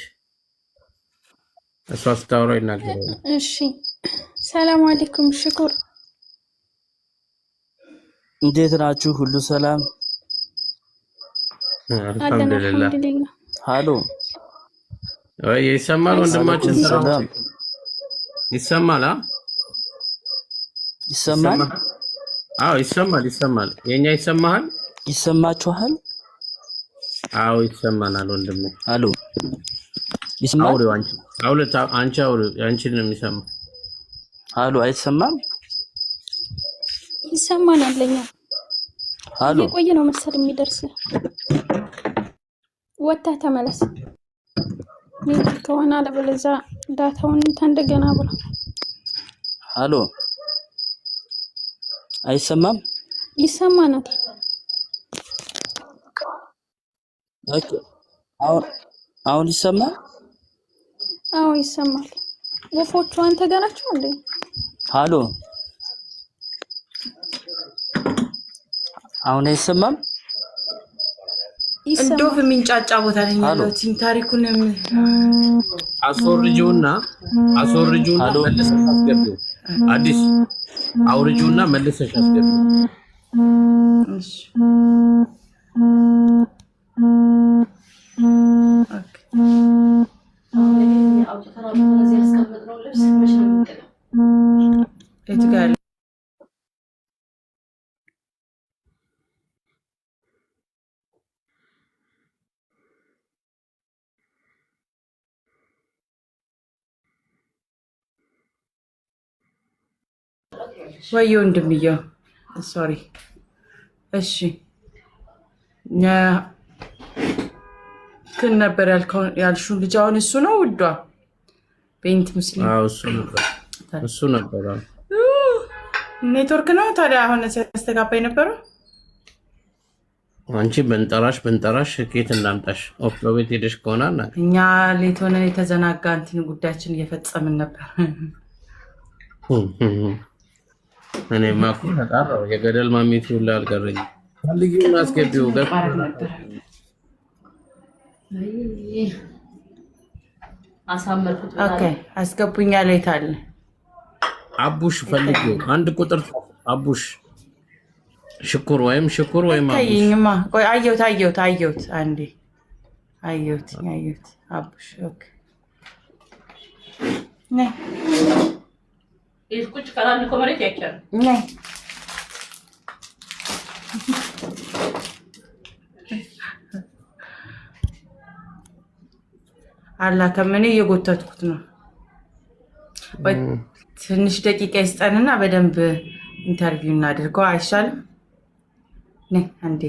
እሷ ስታወራ ይናገራል። እሺ ሰላም አለይኩም ሽኩር፣ እንዴት ናችሁ? ሁሉ ሰላም? አልሐምዱሊላህ። ሃሎ ወይ ይሰማል? ወንድማችን ሰላም ይሰማል? ይሰማል? አዎ ይሰማል። የኛ ይሰማሃል? ይሰማችኋል? አዎ ይሰማናል ወንድሜ። ሃሎ ይሰማል? አውሪው አንቺ አውሪው አንቺን ነው የሚሰማው። ሃሎ አይሰማም? ይሰማናል ለኛ። ሃሎ የቆየ ነው መሰል የሚደርስ። ወጣ ተመለስ ኔትወርክ ከሆነ አለበለዚያ ዳታውን እንደገና ብሎ። ሃሎ አይሰማም? ይሰማናል። ኦኬ አሁን ይሰማል? አዎ ይሰማል። ወፎቹ አንተ ጋር ናቸው እንዴ? ሃሎ አሁን አይሰማም? እንዶፍ የሚንጫጫ ቦታ ላይ ያለው ታሪኩን አስወርጂውና መልሰሽ አስገቢው። አዲስ አውርጂውና መልሰሽ አስገቢው። እሺ ወይ ወንድምየው ሶሪ። እሺ ክን ነበር ያልሽው ልጅ አሁን እሱ ነው ውዷ ቤንት ሙስሊም? አዎ እሱ ነበር። ኔትወርክ ነው ታዲያ አሁን ሲያስተጋባ የነበረው። አንቺ በንጠራሽ ከየት እናምጣሽ? ኦፍሎ ቤት ሄደሽ ከሆነ እኛ ሌት ሆነን የተዘናጋ እንትን ጉዳያችን እየፈጸምን ነበር። እኔማ እኮ ተጣራው የገደል ማሚቱ ሁላ አልቀረኝ። ፈልጊውና አስገቢው። ኦኬ አስገቡኛ ሌት አለ። አቡሽ ፈልጊው። አንድ ቁጥር አቡሽ ሽኩር ወይም አቡሽ ታይኝማ። ቆይ አየሁት አንዴ አየሁት አቡሽ። ኦኬ ነይ कुछ करा निको मरे क्या नहीं አላ ከመኔ እየጎተትኩት ነው። ትንሽ ደቂቃ ይስጠንና በደንብ ኢንተርቪው እናድርገው አይሻልም? ነይ አንዴ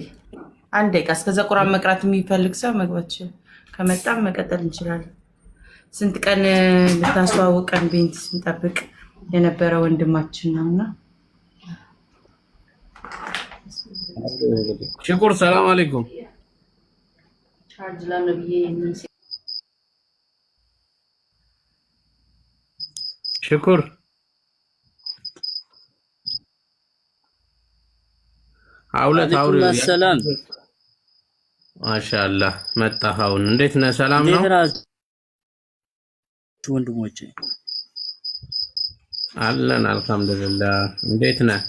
ደቂቃ። እስከዛ ቁርአን መቅራት የሚፈልግ ሰው መግባት ይችላል። ከመጣም መቀጠል እንችላለን። ስንት ቀን ልታስተዋውቀን ቤንት ስንጠብቅ የነበረ ወንድማችን ነውና ሽኩር ሰላም አለይኩም። ሽኩር አውለት አውሪ ሰላም ማሻአላህ መጣህ። አሁን እንዴት ነህ? ሰላም ነው ወንድሞቼ? አለን አልሐምዱሊላህ። እንዴት ነህ?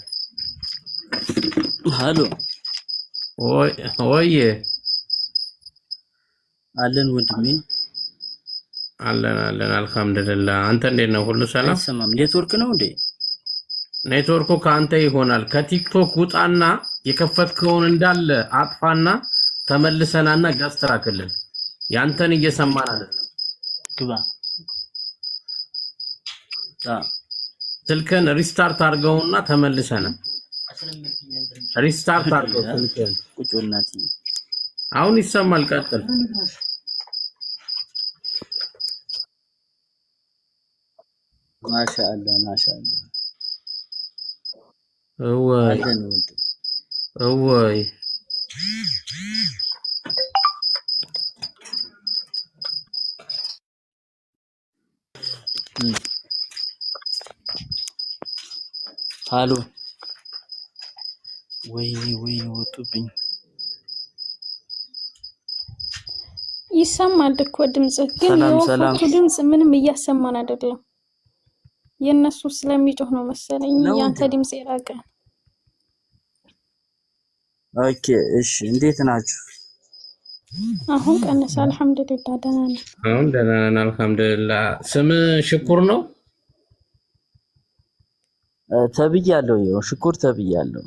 ሃሎ ወይ አለን ወንድሜ። አለን አልሐምዱሊላህ። አንተ እንዴት ነው? ሁሉ ሰላም? አይሰማም። ኔትወርክ ነው እንዴ? ኔትወርኩ ከአንተ ይሆናል። ከቲክቶክ ውጣና የከፈትከውን እንዳለ አጥፋና ተመልሰናና ጋስተራክልን። ያንተን እየሰማን አይደለም። ግባ ስልክን ሪስታርት አድርገውና ተመልሰና ሪስታርት አድርገው ስልክን። ቁጭ ብለናት አሁን ይሰማል። ቀጥል። ማሻአላ ማሻአላ። እወይ እወይ ሃሎ ወይኔ ወጡብኝ። ይሰማል እኮ ድምጽ፣ ግን ሰላም የወፎቹ ድምጽ ምንም እያሰማን አይደለም። የነሱ ስለሚጮህ ነው መሰለኝ ያንተ ድምጽ የራቀ። ኦኬ እሺ፣ እንዴት ናችሁ? አሁን ቀነሰ። አልሐምዱሊላህ ደህና ነን። አሁን ደህና ነን አልሐምዱሊላህ። ስም ሽኩር ነው ተብያለሁ። ሽኩር ተብያለሁ።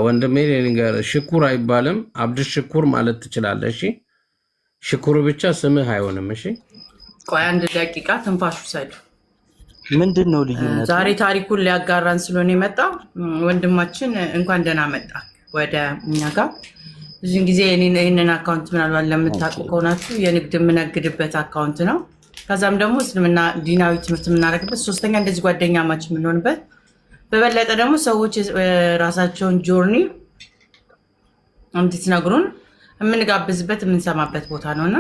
ወንድሜ ልንገር፣ ሽኩር አይባልም፣ አብድ ሽኩር ማለት ትችላለህ። እሺ ሽኩር ብቻ ስምህ አይሆንም። እሺ ቆይ አንድ ደቂቃ ትንፋሽ ውሰዱ። ምንድነው ልዩነቱ? ዛሬ ታሪኩን ሊያጋራን ስለሆነ የመጣ ወንድማችን እንኳን ደህና መጣ ወደ እኛ ጋር። ብዙን ጊዜ ይህንን አካውንት ምናልባት ለምታውቁ ከሆናችሁ የንግድ የምነግድበት አካውንት ነው። ከዛም ደግሞ እስልምና ዲናዊ ትምህርት የምናደርግበት፣ ሶስተኛ እንደዚህ ጓደኛ ማች የምንሆንበት፣ በበለጠ ደግሞ ሰዎች ራሳቸውን ጆርኒ እንድትነግሩን የምንጋብዝበት የምንሰማበት ቦታ ነው እና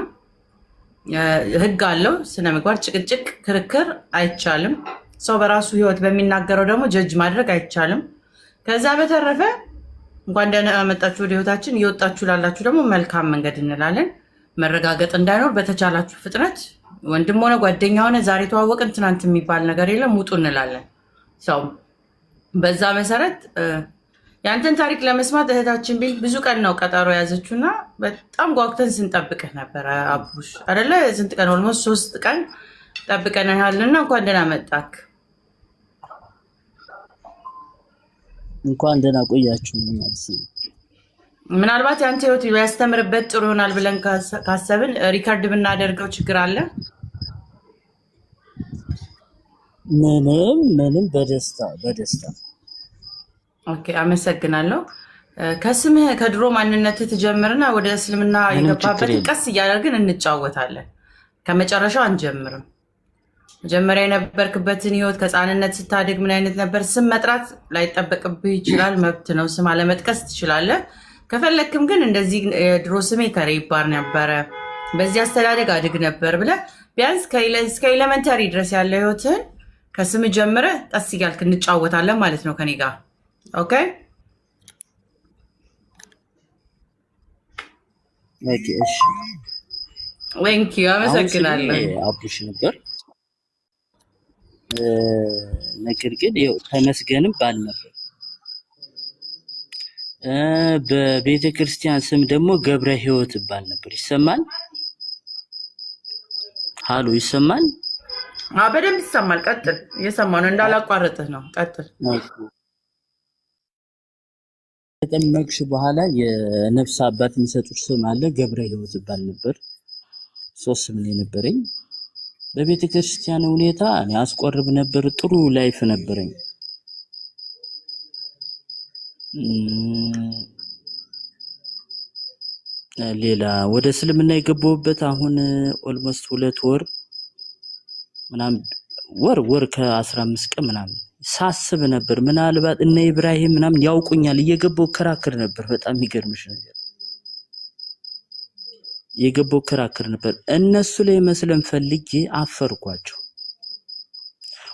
ህግ አለው። ስነ ምግባር፣ ጭቅጭቅ፣ ክርክር አይቻልም። ሰው በራሱ ህይወት በሚናገረው ደግሞ ጀጅ ማድረግ አይቻልም። ከዛ በተረፈ እንኳን ደህና መጣችሁ ወደ ህይወታችን። እየወጣችሁ ላላችሁ ደግሞ መልካም መንገድ እንላለን። መረጋገጥ እንዳይኖር በተቻላችሁ ፍጥነት ወንድም ሆነ ጓደኛ ሆነ ዛሬ ተዋወቅን ትናንት የሚባል ነገር የለም፣ ውጡ እንላለን። ሰው በዛ መሰረት ያንተን ታሪክ ለመስማት እህታችን ቤት ብዙ ቀን ነው ቀጠሮ ያዘችውና በጣም ጓጉተን ስንጠብቅህ ነበረ። አቡሽ አይደለ? ስንት ቀን ኦልሞስት 3 ቀን ጠብቀናልና እንኳን ደህና መጣክ። እንኳን ደህና ቆያችሁ ማለት ነው። ምናልባት ያንተ ህይወት ያስተምርበት ጥሩ ይሆናል ብለን ካሰብን ሪከርድ ብናደርገው ችግር አለ? ምንም በደስታ ኦኬ፣ አመሰግናለሁ። ከስምህ ከድሮ ማንነትህ ትጀምርና ወደ እስልምና የገባበትን ቀስ እያደረግን እንጫወታለን። ከመጨረሻው አንጀምርም። መጀመሪያ የነበርክበትን ህይወት ከህፃንነት ስታድግ ምን አይነት ነበር? ስም መጥራት ላይጠበቅብህ ይችላል፣ መብት ነው። ስም አለመጥቀስ ትችላለህ። ከፈለክም ግን እንደዚህ የድሮ ስሜ ከሬ ይባል ነበረ፣ በዚህ አስተዳደግ አድግ ነበር ብለህ ቢያንስ እስከ ኤሌመንተሪ ድረስ ያለው ህይወትህን ከስም ጀምረህ ቀስ እያልክ እንጫወታለን ማለት ነው ከኔ ጋር። ኦኬ እሺ። ዌንኪው አመሰግናለሁ። አቡሽ ነበር። ነገር ግን ያው ተመስገንም ባል ነበር። በቤተ ክርስቲያን ስም ደግሞ ገብረ ህይወት ባል ነበር። ይሰማል? ሃሎ ይሰማል? በደንብ ይሰማል። ቀጥል። እየሰማሁ ነው፣ እንዳላቋርጥህ ነው። ቀጥል። ከተጠመቅሽ በኋላ የነፍስ አባት የሚሰጡት ስም አለ። ገብረ ህይወት ባል ነበር። 3 ስም ነው የነበረኝ። በቤተ ክርስቲያን ሁኔታ እኔ አስቆርብ ነበር። ጥሩ ላይፍ ነበረኝ። ሌላ ወደ እስልምና የገባሁበት አሁን ኦልሞስት 2 ወር ምናምን ወር ከ15 ቀን ምናምን ሳስብ ነበር። ምናልባት እነ ኢብራሂም ምናምን ያውቁኛል። እየገባሁ ከራከር ነበር። በጣም የሚገርምሽ ነገር የገባሁ ከራከር ነበር። እነሱ ላይ መስለም ፈልጌ አፈርኳቸው።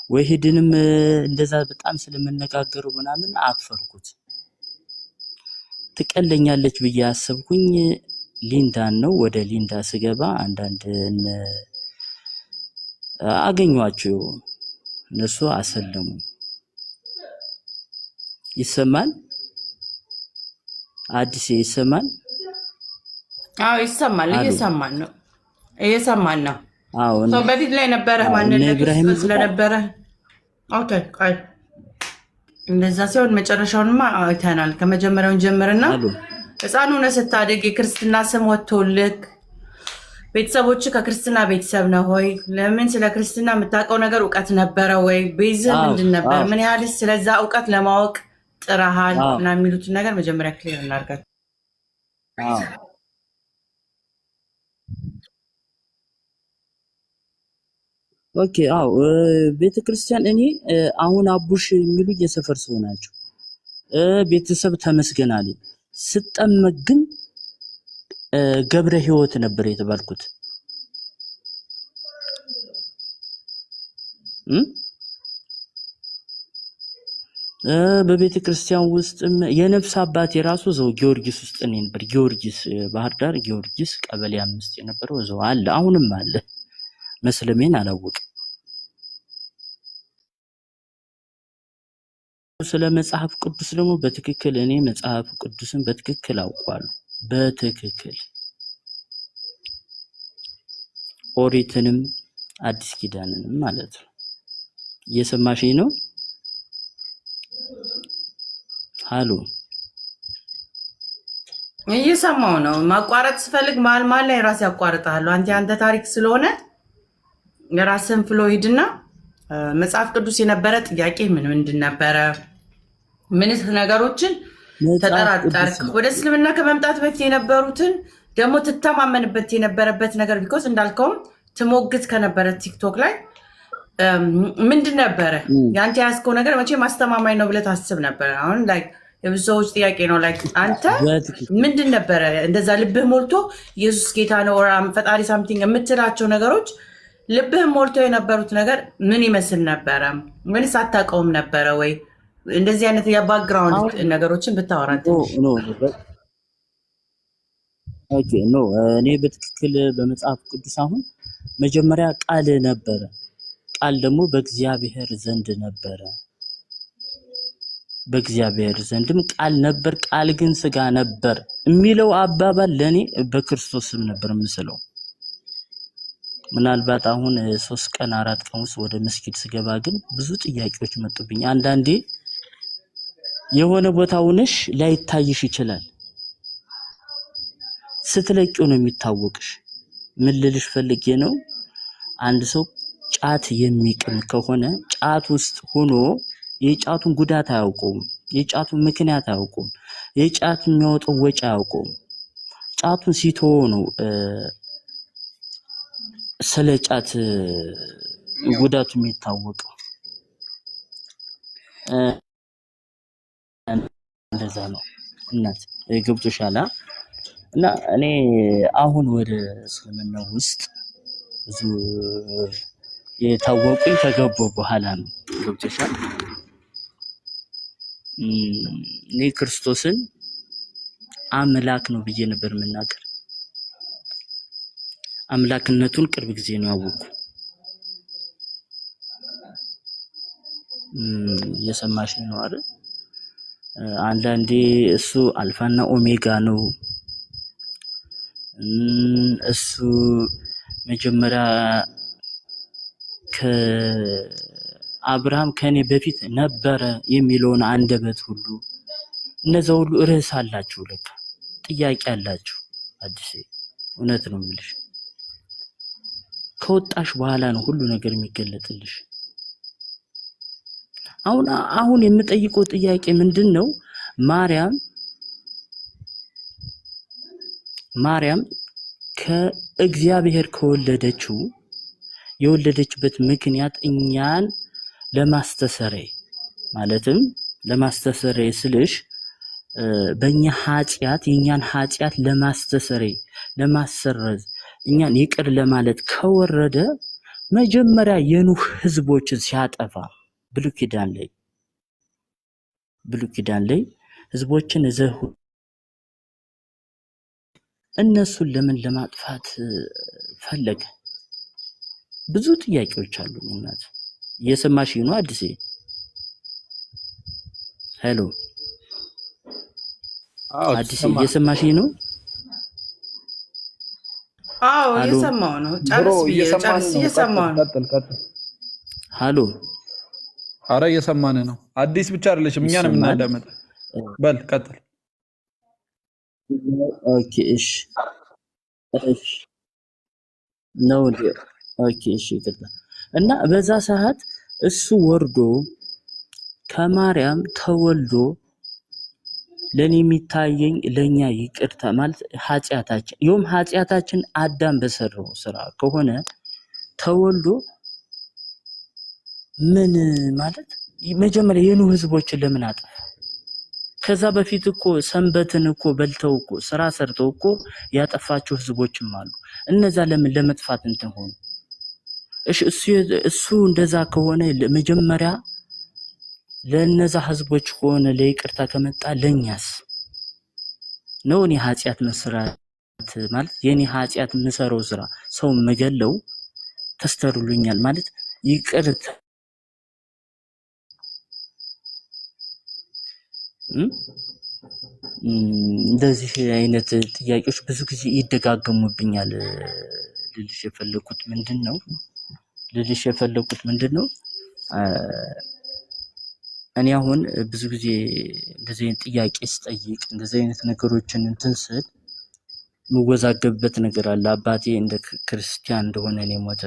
ወሂድንም እንደዛ በጣም ስለምነጋገሩ ምናምን አፈርኩት። ትቀለኛለች ብዬ አሰብኩኝ። ሊንዳን ነው። ወደ ሊንዳ ስገባ አንዳንድ አገኟቸው። እነሱ አሰለሙ። ይሰማል? አዲስ ይሰማል? አዎ ይሰማል። እየሰማን ነው። አዎ ሰው በፊት ላይ ነበረ ማንነት ስለነበረ ኦኬ። ቆይ እንደዛ ሲሆን መጨረሻውንማ አይተናል። ከመጀመሪያውን ጀምርና ህፃን ሆነህ ስታድግ የክርስትና ስም ወጥቶልክ ቤተሰቦች ከክርስትና ቤተሰብ ነው ሆይ? ለምን ስለ ክርስትና የምታውቀው ነገር እውቀት ነበረ ወይ? ቤዝህ ምንድን ነበር? ምን ያህልስ ስለዛ እውቀት ለማወቅ ጥረሃል? እና የሚሉትን ነገር መጀመሪያ ክሊር እናድርጋቸው። ኦኬ አዎ ቤተክርስቲያን እኔ አሁን አቡሽ የሚሉ የሰፈር ሰው ናቸው። ቤተሰብ ተመስገን አለኝ። ስጠመቅ ግን ገብረ ሕይወት ነበር የተባልኩት። በቤተ ክርስቲያን ውስጥ የነፍስ አባት የራሱ ዘው ጊዮርጊስ ውስጥ ነበር። ጊዮርጊስ ባህር ዳር ጊዮርጊስ ቀበሌ 5 የነበረው ዘው አለ፣ አሁንም አለ። መስለሜን አላወቅም። ስለ መጽሐፍ ቅዱስ ደግሞ በትክክል እኔ መጽሐፍ ቅዱስን በትክክል አውቃለሁ። በትክክል ኦሪትንም አዲስ ኪዳንንም ማለት ነው። እየሰማሽኝ ነው? ሃሎ እየሰማው ነው። ማቋረጥ ስፈልግ መሀል ላይ ራሴ ያቋርጣለሁ። አንተ ታሪክ ስለሆነ የራስን ፍሎ ሂድና መጽሐፍ ቅዱስ የነበረ ጥያቄ ምንድን ነበረ? ምንስ ነገሮችን ተጠራጠርክ? ወደ እስልምና ከመምጣት በፊት የነበሩትን ደግሞ ትተማመንበት የነበረበት ነገር ቢኮዝ እንዳልከውም ትሞግት ከነበረ ቲክቶክ ላይ ምንድን ነበረ ያንተ ያስከው ነገር? መቼ ማስተማማኝ ነው ብለህ ታስብ ነበር? አሁን ላይ የብዙ ሰዎች ጥያቄ ነው። ላይ አንተ ምንድን ነበረ እንደዛ ልብህ ሞልቶ ኢየሱስ ጌታ ነው ፈጣሪ ሳምቲንግ የምትላቸው ነገሮች ልብህ ሞልቶ የነበሩት ነገር ምን ይመስል ነበረ? ምንስ አታውቀውም ነበረ ወይ? እንደዚህ አይነት የባክግራውንድ ነገሮችን ብታወራን። ኦኬ ኖ እኔ በትክክል በመጽሐፍ ቅዱስ አሁን መጀመሪያ ቃል ነበረ፣ ቃል ደግሞ በእግዚአብሔር ዘንድ ነበረ፣ በእግዚአብሔር ዘንድም ቃል ነበር፣ ቃል ግን ስጋ ነበር የሚለው አባባል ለኔ በክርስቶስም ነበር የምስለው። ምናልባት አሁን 3 ቀን 4 ቀን ውስጥ ወደ መስጊድ ስገባ ግን ብዙ ጥያቄዎች መጡብኝ። አንዳንዴ የሆነ ቦታ ሆነሽ ላይታይሽ ይችላል፣ ስትለቂው ነው የሚታወቅሽ። ምን ልልሽ ፈልጌ ነው፣ አንድ ሰው ጫት የሚቅም ከሆነ ጫት ውስጥ ሆኖ የጫቱን ጉዳት አያውቀውም፣ የጫቱን ምክንያት አያውቀውም፣ የጫት የሚያወጣው ወጪ አያውቀውም። ጫቱን ሲተወ ነው ስለ ጫት ጉዳቱ የሚታወቀው። እንደዛ ነው እናት ገብቶሻል? እና እኔ አሁን ወደ እስልምና ውስጥ ብዙ የታወቁኝ ከገባሁ በኋላ ነው። ገብቶሻል? እኔ ክርስቶስን አምላክ ነው ብዬ ነበር የምናገር። አምላክነቱን ቅርብ ጊዜ ነው ያወቁ። እየሰማሽኝ ነው አይደል? አንዳንዴ እሱ አልፋና ኦሜጋ ነው፣ እሱ መጀመሪያ ከአብርሃም ከኔ በፊት ነበረ የሚለውን አንደበት ሁሉ እነዛ ሁሉ ርዕስ አላችሁ፣ ለካ ጥያቄ አላችሁ። አዲስ እውነት ነው የምልሽ፣ ከወጣሽ በኋላ ነው ሁሉ ነገር የሚገለጥልሽ። አሁን የምጠይቀው ጥያቄ ምንድነው? ማርያም ከእግዚአብሔር ከወለደችው የወለደችበት ምክንያት እኛን ለማስተሰረይ ማለትም ለማስተሰረይ ስልሽ በእኛ ኃጢአት የኛን ኃጢአት ለማስተሰረይ ለማሰረዝ እኛን ይቅር ለማለት ከወረደ መጀመሪያ የኑህ ህዝቦችን ሲያጠፋ ብሉይ ኪዳን ላይ ህዝቦችን ዘሁ እነሱን ለምን ለማጥፋት ፈለገ? ብዙ ጥያቄዎች አሉ። እናት እየሰማሽ ነው? አዲስ ሄሎ፣ አዲስ እየሰማሽ ነው? አዎ እየሰማው ነው። ጨርስ እየሰማው ነው። ቀጥል። ሃሎ፣ አረ እየሰማን ነው። አዲስ ብቻ አይደለችም፣ እኛን የምናዳመጥ። በል ቀጥል። ኦኬ እሺ ነው። ኦኬ እሺ ይቅርታ። እና በዛ ሰዓት እሱ ወርዶ ከማርያም ተወልዶ ለኔ የሚታየኝ ለኛ ይቅርታ ማለት ኃጢአታችን ኃጢአታችን አዳም በሰራው ስራ ከሆነ ተወልዶ ምን ማለት መጀመሪያ የኑ ህዝቦችን ለምን አጠፋ? ከዛ በፊት እኮ ሰንበትን እኮ በልተው እኮ ስራ ሰርተው እኮ ያጠፋቸው ህዝቦችም አሉ። እነዛ ለምን ለመጥፋት እንትን ሆኑ? እሺ እሱ እንደዛ ከሆነ መጀመሪያ ለነዛ ህዝቦች ከሆነ ለይቅርታ ከመጣ ለኛስ ነው? እኔ ኃጢአት መስራት ማለት የኔ ኃጢአት የምሰራው ስራ ሰው መገለው ተስተሩልኛል ማለት ይቅርታ እንደዚህ አይነት ጥያቄዎች ብዙ ጊዜ ይደጋገሙብኛል። ልልሽ የፈለኩት ምንድነው እኔ አሁን ብዙ ጊዜ እንደዚህ አይነት ጥያቄ ስጠይቅ እንደዚህ አይነት ነገሮችን እንትን ስል የምወዛገብበት ነገር አለ። አባቴ እንደ ክርስቲያን እንደሆነ ነው የሞተ።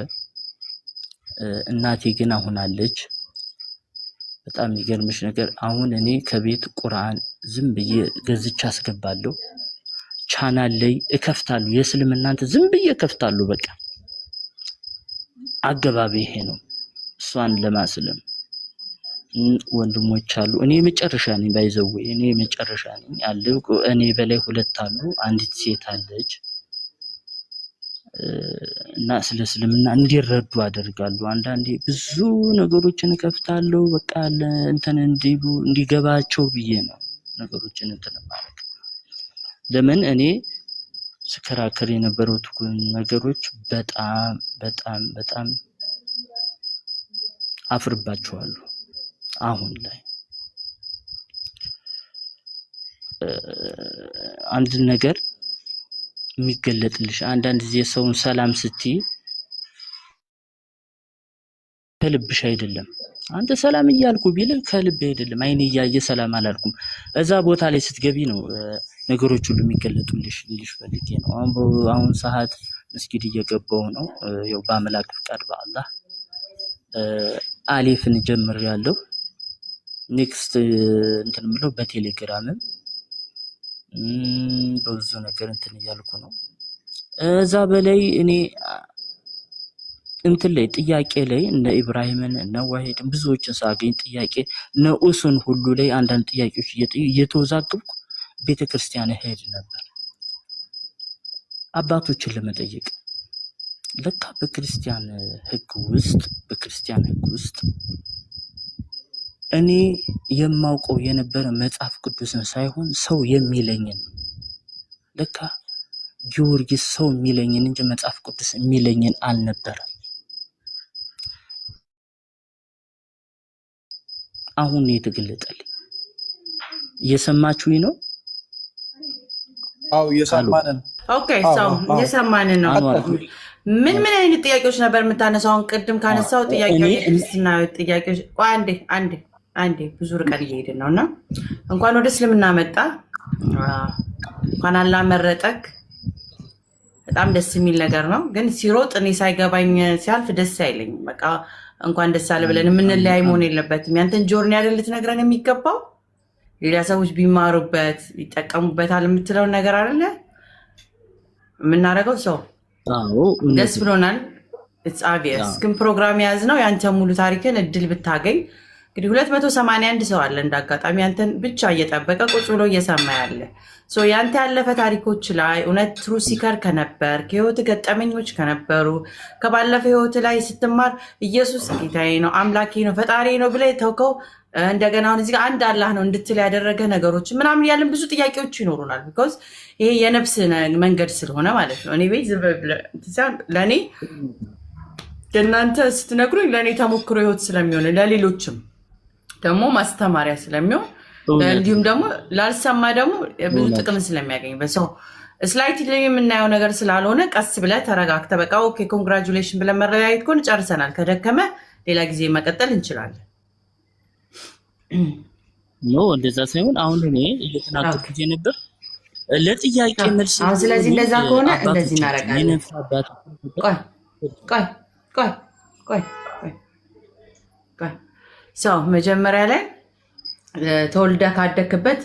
እናቴ ግን አሁን አለች። በጣም የሚገርምሽ ነገር አሁን እኔ ከቤት ቁርአን ዝም ብዬ ገዝቻ አስገባለሁ። ቻናል ላይ እከፍታለሁ። የእስልምና እንትን ዝም ብዬ እከፍታለሁ። በቃ አገባቢ ይሄ ነው። እሷን ለማስለም ወንድሞች አሉ። እኔ መጨረሻ ነኝ ባይዘው እኔ መጨረሻ ነኝ አለው። እኔ በላይ ሁለት አሉ። አንዲት ሴት አለች እና ስለ እስልምና እንዲረዱ አደርጋለሁ። አንዳንዴ ብዙ ነገሮችን እከፍታለሁ። በቃ እንትን እንዲገባቸው ብዬ ነው ነገሮችን እንትን ማለት። ለምን እኔ ስከራከር የነበሩት ነገሮች በጣም በጣም በጣም አፍርባቸዋለሁ። አሁን ላይ አንድ ነገር የሚገለጥልሽ አንዳንድ ጊዜ ሰውን ሰላም ስትይ ከልብሽ አይደለም። አንተ ሰላም እያልኩ ቢልህ ከልብ አይደለም። አይኔ እያየ ሰላም አላልኩም። እዛ ቦታ ላይ ስትገቢ ነው ነገሮች ሁሉ የሚገለጡልሽ ልልሽ ፈልጌ ነው። አሁን ሰዓት መስጊድ እየገባው ነው። ያው በአምላክ ፍቃድ በአላህ አሊፍን ጀምሬያለሁ። ኔክስት እንትን ምለው በቴሌግራምም በብዙ ነገር እንትን እያልኩ ነው። እዛ በላይ እኔ እንትን ላይ ጥያቄ ላይ እነ ኢብራሂምን እነ ዋሂድን ብዙዎችን ሳገኝ ጥያቄ ነኡስን ሁሉ ላይ አንዳንድ ጥያቄዎች እየተወዛገብኩ ቤተክርስቲያን ሄድ ነበር አባቶችን ለመጠየቅ። ለካ በክርስቲያን ሕግ ውስጥ እኔ የማውቀው የነበረ መጽሐፍ ቅዱስን ሳይሆን ሰው የሚለኝን ነው። ለካ ጊዮርጊስ ሰው የሚለኝን እንጂ መጽሐፍ ቅዱስ የሚለኝን አልነበረም። አሁን የተገለጠልኝ። እየሰማችሁኝ ነው? አው እየሰማንን። ኦኬ ሰው እየሰማንን ነው። ምን አይነት ጥያቄዎች ነበር የምታነሳው? አሁን ቅድም ካነሳው ክርስትና ጥያቄዎች አንዴ ብዙ ርቀት እየሄድን ነው እና እንኳን ወደ እስልምና መጣ እንኳን አላመረጠክ በጣም ደስ የሚል ነገር ነው። ግን ሲሮጥ እኔ ሳይገባኝ ሲያልፍ ደስ አይለኝም። በቃ እንኳን ደስ አለ ብለን የምንለያይ መሆን የለበትም። ያንተን ጆርኒ አይደል ልትነግረን የሚገባው፣ ሌላ ሰዎች ቢማሩበት ይጠቀሙበታል የምትለውን ነገር አይደለ የምናደርገው። ሰው ደስ ብሎናል። ኢትስ ኦብቪየስ። ግን ፕሮግራም የያዝ ነው ያንተ ሙሉ ታሪክን እድል ብታገኝ እንግዲህ 281 ሰው አለ እንዳጋጣሚ አንተን ብቻ እየጠበቀ ቁጭ ብሎ እየሰማ ያለ ያንተ ያለፈ ታሪኮች ላይ እውነት ትሩ ሲከር ከነበር ከህይወት ገጠመኞች ከነበሩ ከባለፈ ህይወት ላይ ስትማር ኢየሱስ ጌታዬ ነው አምላኬ ነው ፈጣሪ ነው ብለህ ተውከው እንደገና አሁን እዚህ ጋር አንድ አላህ ነው እንድትል ያደረገ ነገሮች ምናምን ያለን ብዙ ጥያቄዎች ይኖሩናል። ቢኮዝ ይሄ የነፍስ መንገድ ስለሆነ ማለት ነው። እኔ ቤት ለእኔ ለእናንተ ስትነግሩኝ ለእኔ ተሞክሮ ህይወት ስለሚሆን ለሌሎችም ደግሞ ማስተማሪያ ስለሚሆን እንዲሁም ደግሞ ላልሰማ ደግሞ ብዙ ጥቅም ስለሚያገኝ በሰው ስላይት ላይ የምናየው ነገር ስላልሆነ ቀስ ብለህ ተረጋግተህ በቃ ኦኬ ኮንግራጁሌሽን ብለን መረጋየት ከሆነ ጨርሰናል። ከደከመ ሌላ ጊዜ መቀጠል እንችላለን። ኖ እንደዛ ሳይሆን አሁን እኔ እየተናገርኩት ነበር ለጥያቄ መልስ። ስለዚህ እንደዛ ከሆነ እንደዚህ እናደርጋለን። ቆይ ሰው መጀመሪያ ላይ ተወልደ ካደክበት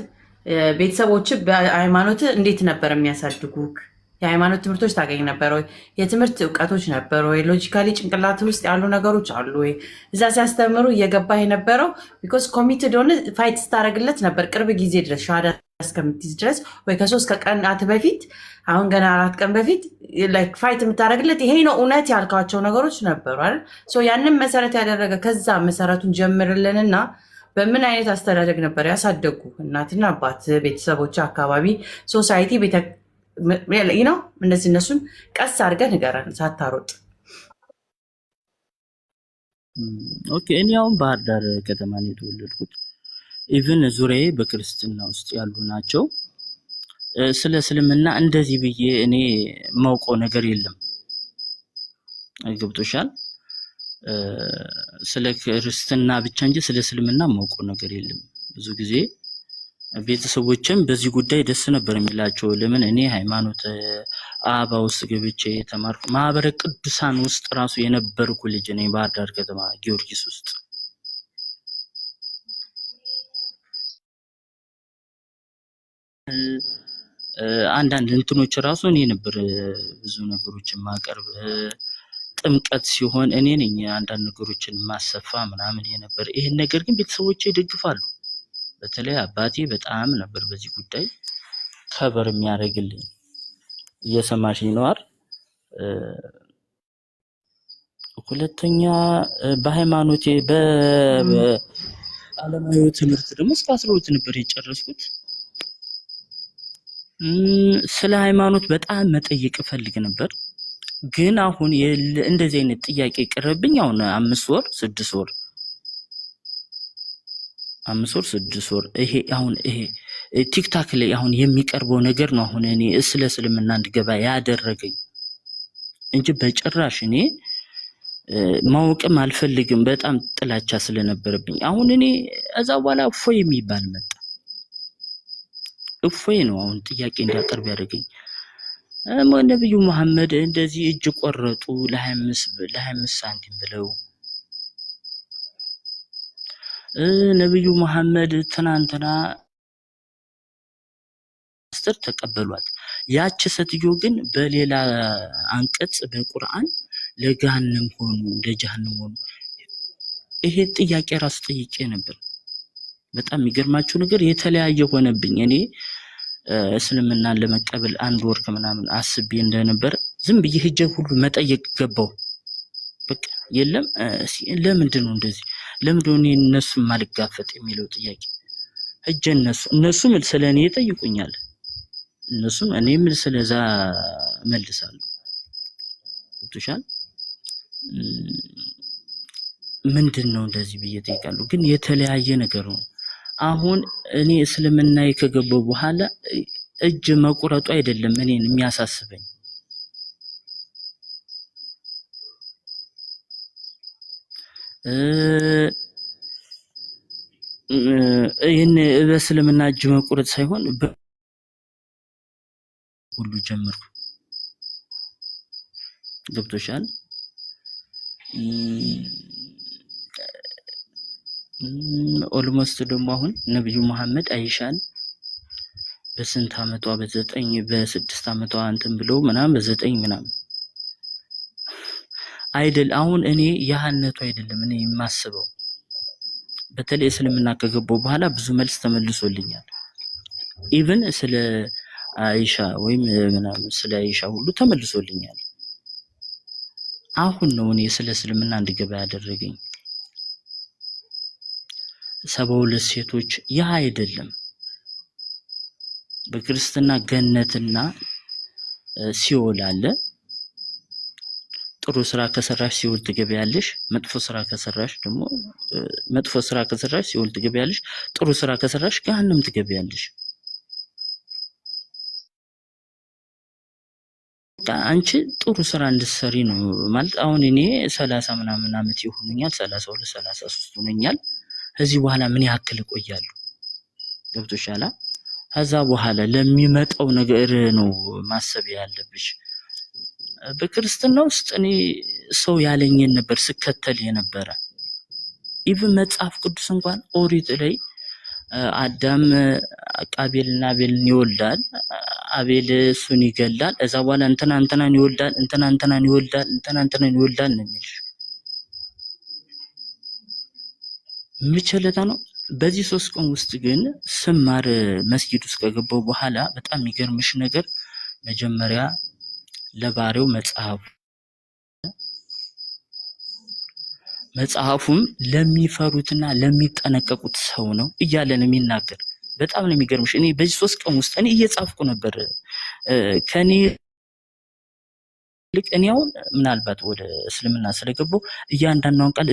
ቤተሰቦች በሃይማኖት እንዴት ነበር የሚያሳድጉክ? የሃይማኖት ትምህርቶች ታገኝ ነበር ወይ? የትምህርት እውቀቶች ነበሩ ወይ? ሎጂካሊ ጭንቅላት ውስጥ ያሉ ነገሮች አሉ ወይ? እዛ ሲያስተምሩ እየገባህ የነበረው ቢኮዝ ኮሚትድ ሆነ ፋይት ስታደርግለት ነበር ቅርብ ጊዜ ድረስ ሻሃዳ እስከምትይዝ ድረስ ወይ ከ3 ቀናት በፊት አሁን ገና 4 ቀን በፊት ፋይት የምታደርግለት ይሄ ነው እውነት ያልካቸው ነገሮች ነበሩ አይደል? ያንን መሰረት ያደረገ ከዛ መሰረቱን ጀምርልንና በምን አይነት አስተዳደግ ነበር ያሳደጉ እናትና አባት፣ ቤተሰቦች፣ አካባቢ፣ ሶሳይቲ ነው እነዚህ እነሱን ቀስ አድርገህ ንገረን ሳታሮጥ። ኦኬ እኔ አሁን ባህር ዳር ከተማ ነው የተወለድኩት። ኢቭን ዙሪያዬ በክርስትና ውስጥ ያሉ ናቸው። ስለ እስልምና እንደዚህ ብዬ እኔ ማውቀው ነገር የለም። ገብቶሻል? ስለ ክርስትና ብቻ እንጂ ስለ እስልምና ማውቀው ነገር የለም። ብዙ ጊዜ ቤተሰቦችም በዚህ ጉዳይ ደስ ነበር የሚላቸው። ለምን እኔ ሃይማኖት አባ ውስጥ ገብቼ ተማርኩ። ማህበረ ቅዱሳን ውስጥ ራሱ የነበርኩ ልጅ ነኝ። ባህር ዳር ከተማ ጊዮርጊስ ውስጥ አንዳንድ እንትኖች ራሱ እኔ ነበር ብዙ ነገሮችን ማቀርብ። ጥምቀት ሲሆን እኔ ነኝ አንዳንድ ነገሮችን ማሰፋ ምናምን የነበር። ይሄን ነገር ግን ቤተሰቦቼ ይደግፋሉ። በተለይ አባቴ በጣም ነበር በዚህ ጉዳይ ከበር የሚያደርግልኝ። እየሰማሽኝ ነው አይደል? ሁለተኛ በሃይማኖቴ በዓለማዊ ትምህርት ደግሞ እስከ 12 ነበር የጨረስኩት። ስለ ሃይማኖት በጣም መጠየቅ እፈልግ ነበር። ግን አሁን እንደዚህ አይነት ጥያቄ ቀረብኝ። አሁን 5 ወር 6 ወር 6 ወር ይሄ አሁን ይሄ ቲክታክ ላይ አሁን የሚቀርበው ነገር ነው አሁን እኔ ስለ እስልምና እንድገባ ያደረገኝ እንጂ በጭራሽ እኔ ማወቅም አልፈልግም። በጣም ጥላቻ ስለነበረብኝ አሁን እኔ እዛ በኋላ እፎይ የሚባል መጣ። እፎይ ነው አሁን ጥያቄ እንዲያቀርብ ያደረገኝ። ነብዩ መሐመድ እንደዚህ እጅ ቆረጡ ለ25 ሳንቲም ብለው ነብዩ መሐመድ ትናንትና አስተር ተቀበሏት። ያቺ ሴትዮ ግን በሌላ አንቀጽ በቁርአን ለጀሃነም ሆኑ። ይሄ ጥያቄ ራስ ጠይቄ ነበር። በጣም የሚገርማችሁ ነገር የተለያየ ሆነብኝ። እኔ እስልምናን ለመቀበል 1 ወር ከምናምን አስቤ እንደነበር ዝም ብዬ ሄጄ ሁሉ መጠየቅ ገባው። በቃ የለም ለምንድን ነው እንደዚህ? ለምንድን ነው እነሱም ማልጋፈጥ የሚለው ጥያቄ ሄጄ እነሱም ስለኔ ይጠይቁኛል። እነሱም እኔም ስለዛ መልሳለሁ። ወጥቷል። ምንድነው እንደዚህ ብዬ ጠይቃለሁ። ግን የተለያየ ነገር ነው። አሁን እኔ እስልምና ከገባው በኋላ እጅ መቁረጡ አይደለም እኔን የሚያሳስበኝ። ይሄን በእስልምና እጅ መቁረጥ ሳይሆን ሁሉ ጀመርኩ። ገብቶሻል? ኦልሞስት ደግሞ አሁን ነብዩ መሐመድ አይሻን በስንት አመቷ በ6 አመቷ እንትን ብለው ምናምን በ9 ምናምን አይደል? አሁን እኔ ያህነቱ አይደለም እኔ የማስበው። በተለይ እስልምና ከገባው በኋላ ብዙ መልስ ተመልሶልኛል። ኢቭን ስለ አይሻ ወይም ምናምን ስለ አይሻ ሁሉ ተመልሶልኛል። አሁን ነው እኔ ስለ እስልምና እንድገባ ያደረገኝ። 72 ሴቶች ያ አይደለም። በክርስትና ገነትና ሲኦል አለ። ጥሩ ስራ ከሰራሽ ሲኦል ትገቢያለሽ። መጥፎ ስራ ከሰራሽ ሲኦል ትገቢያለሽ። ጥሩ ስራ ከሰራሽ ገሃነም ትገቢያለሽ። አንቺ ጥሩ ስራ እንድትሰሪ ነው ማለት። አሁን እኔ 30 ምናምን አመት ይሆነኛል፣ 32 33 ሆነኛል። ከዚህ በኋላ ምን ያክል እቆያለሁ? ገብቶሻል? ከዛ በኋላ ለሚመጣው ነገር ነው ማሰብ ያለብሽ። በክርስትና ውስጥ እኔ ሰው ያለኝን ነበር ስከተል የነበረ። ኢቭን መጽሐፍ ቅዱስ እንኳን ኦሪት ላይ አዳም ቃቤልና አቤልን ይወልዳል። አቤል እሱን ይገላል፣ እዛ በኋላ እንትናን ይወልዳል፣ እንትናን ይወልዳል ነው የሚልሽ። ምቸለታ ነው። በዚህ 3 ቀን ውስጥ ግን ስማር መስጊድ ውስጥ ከገባው በኋላ በጣም የሚገርምሽ ነገር መጀመሪያ ለባሪያው መጽሐፉም ለሚፈሩትና ለሚጠነቀቁት ሰው ነው እያለ ነው የሚናገር። በጣም ነው የሚገርምሽ። እኔ በዚህ 3 ቀን ውስጥ እኔ እየጻፍኩ ነበር ከኔ ልክ እኔ አሁን ምናልባት ወደ እስልምና ስለገባው እያንዳንዷን ቃል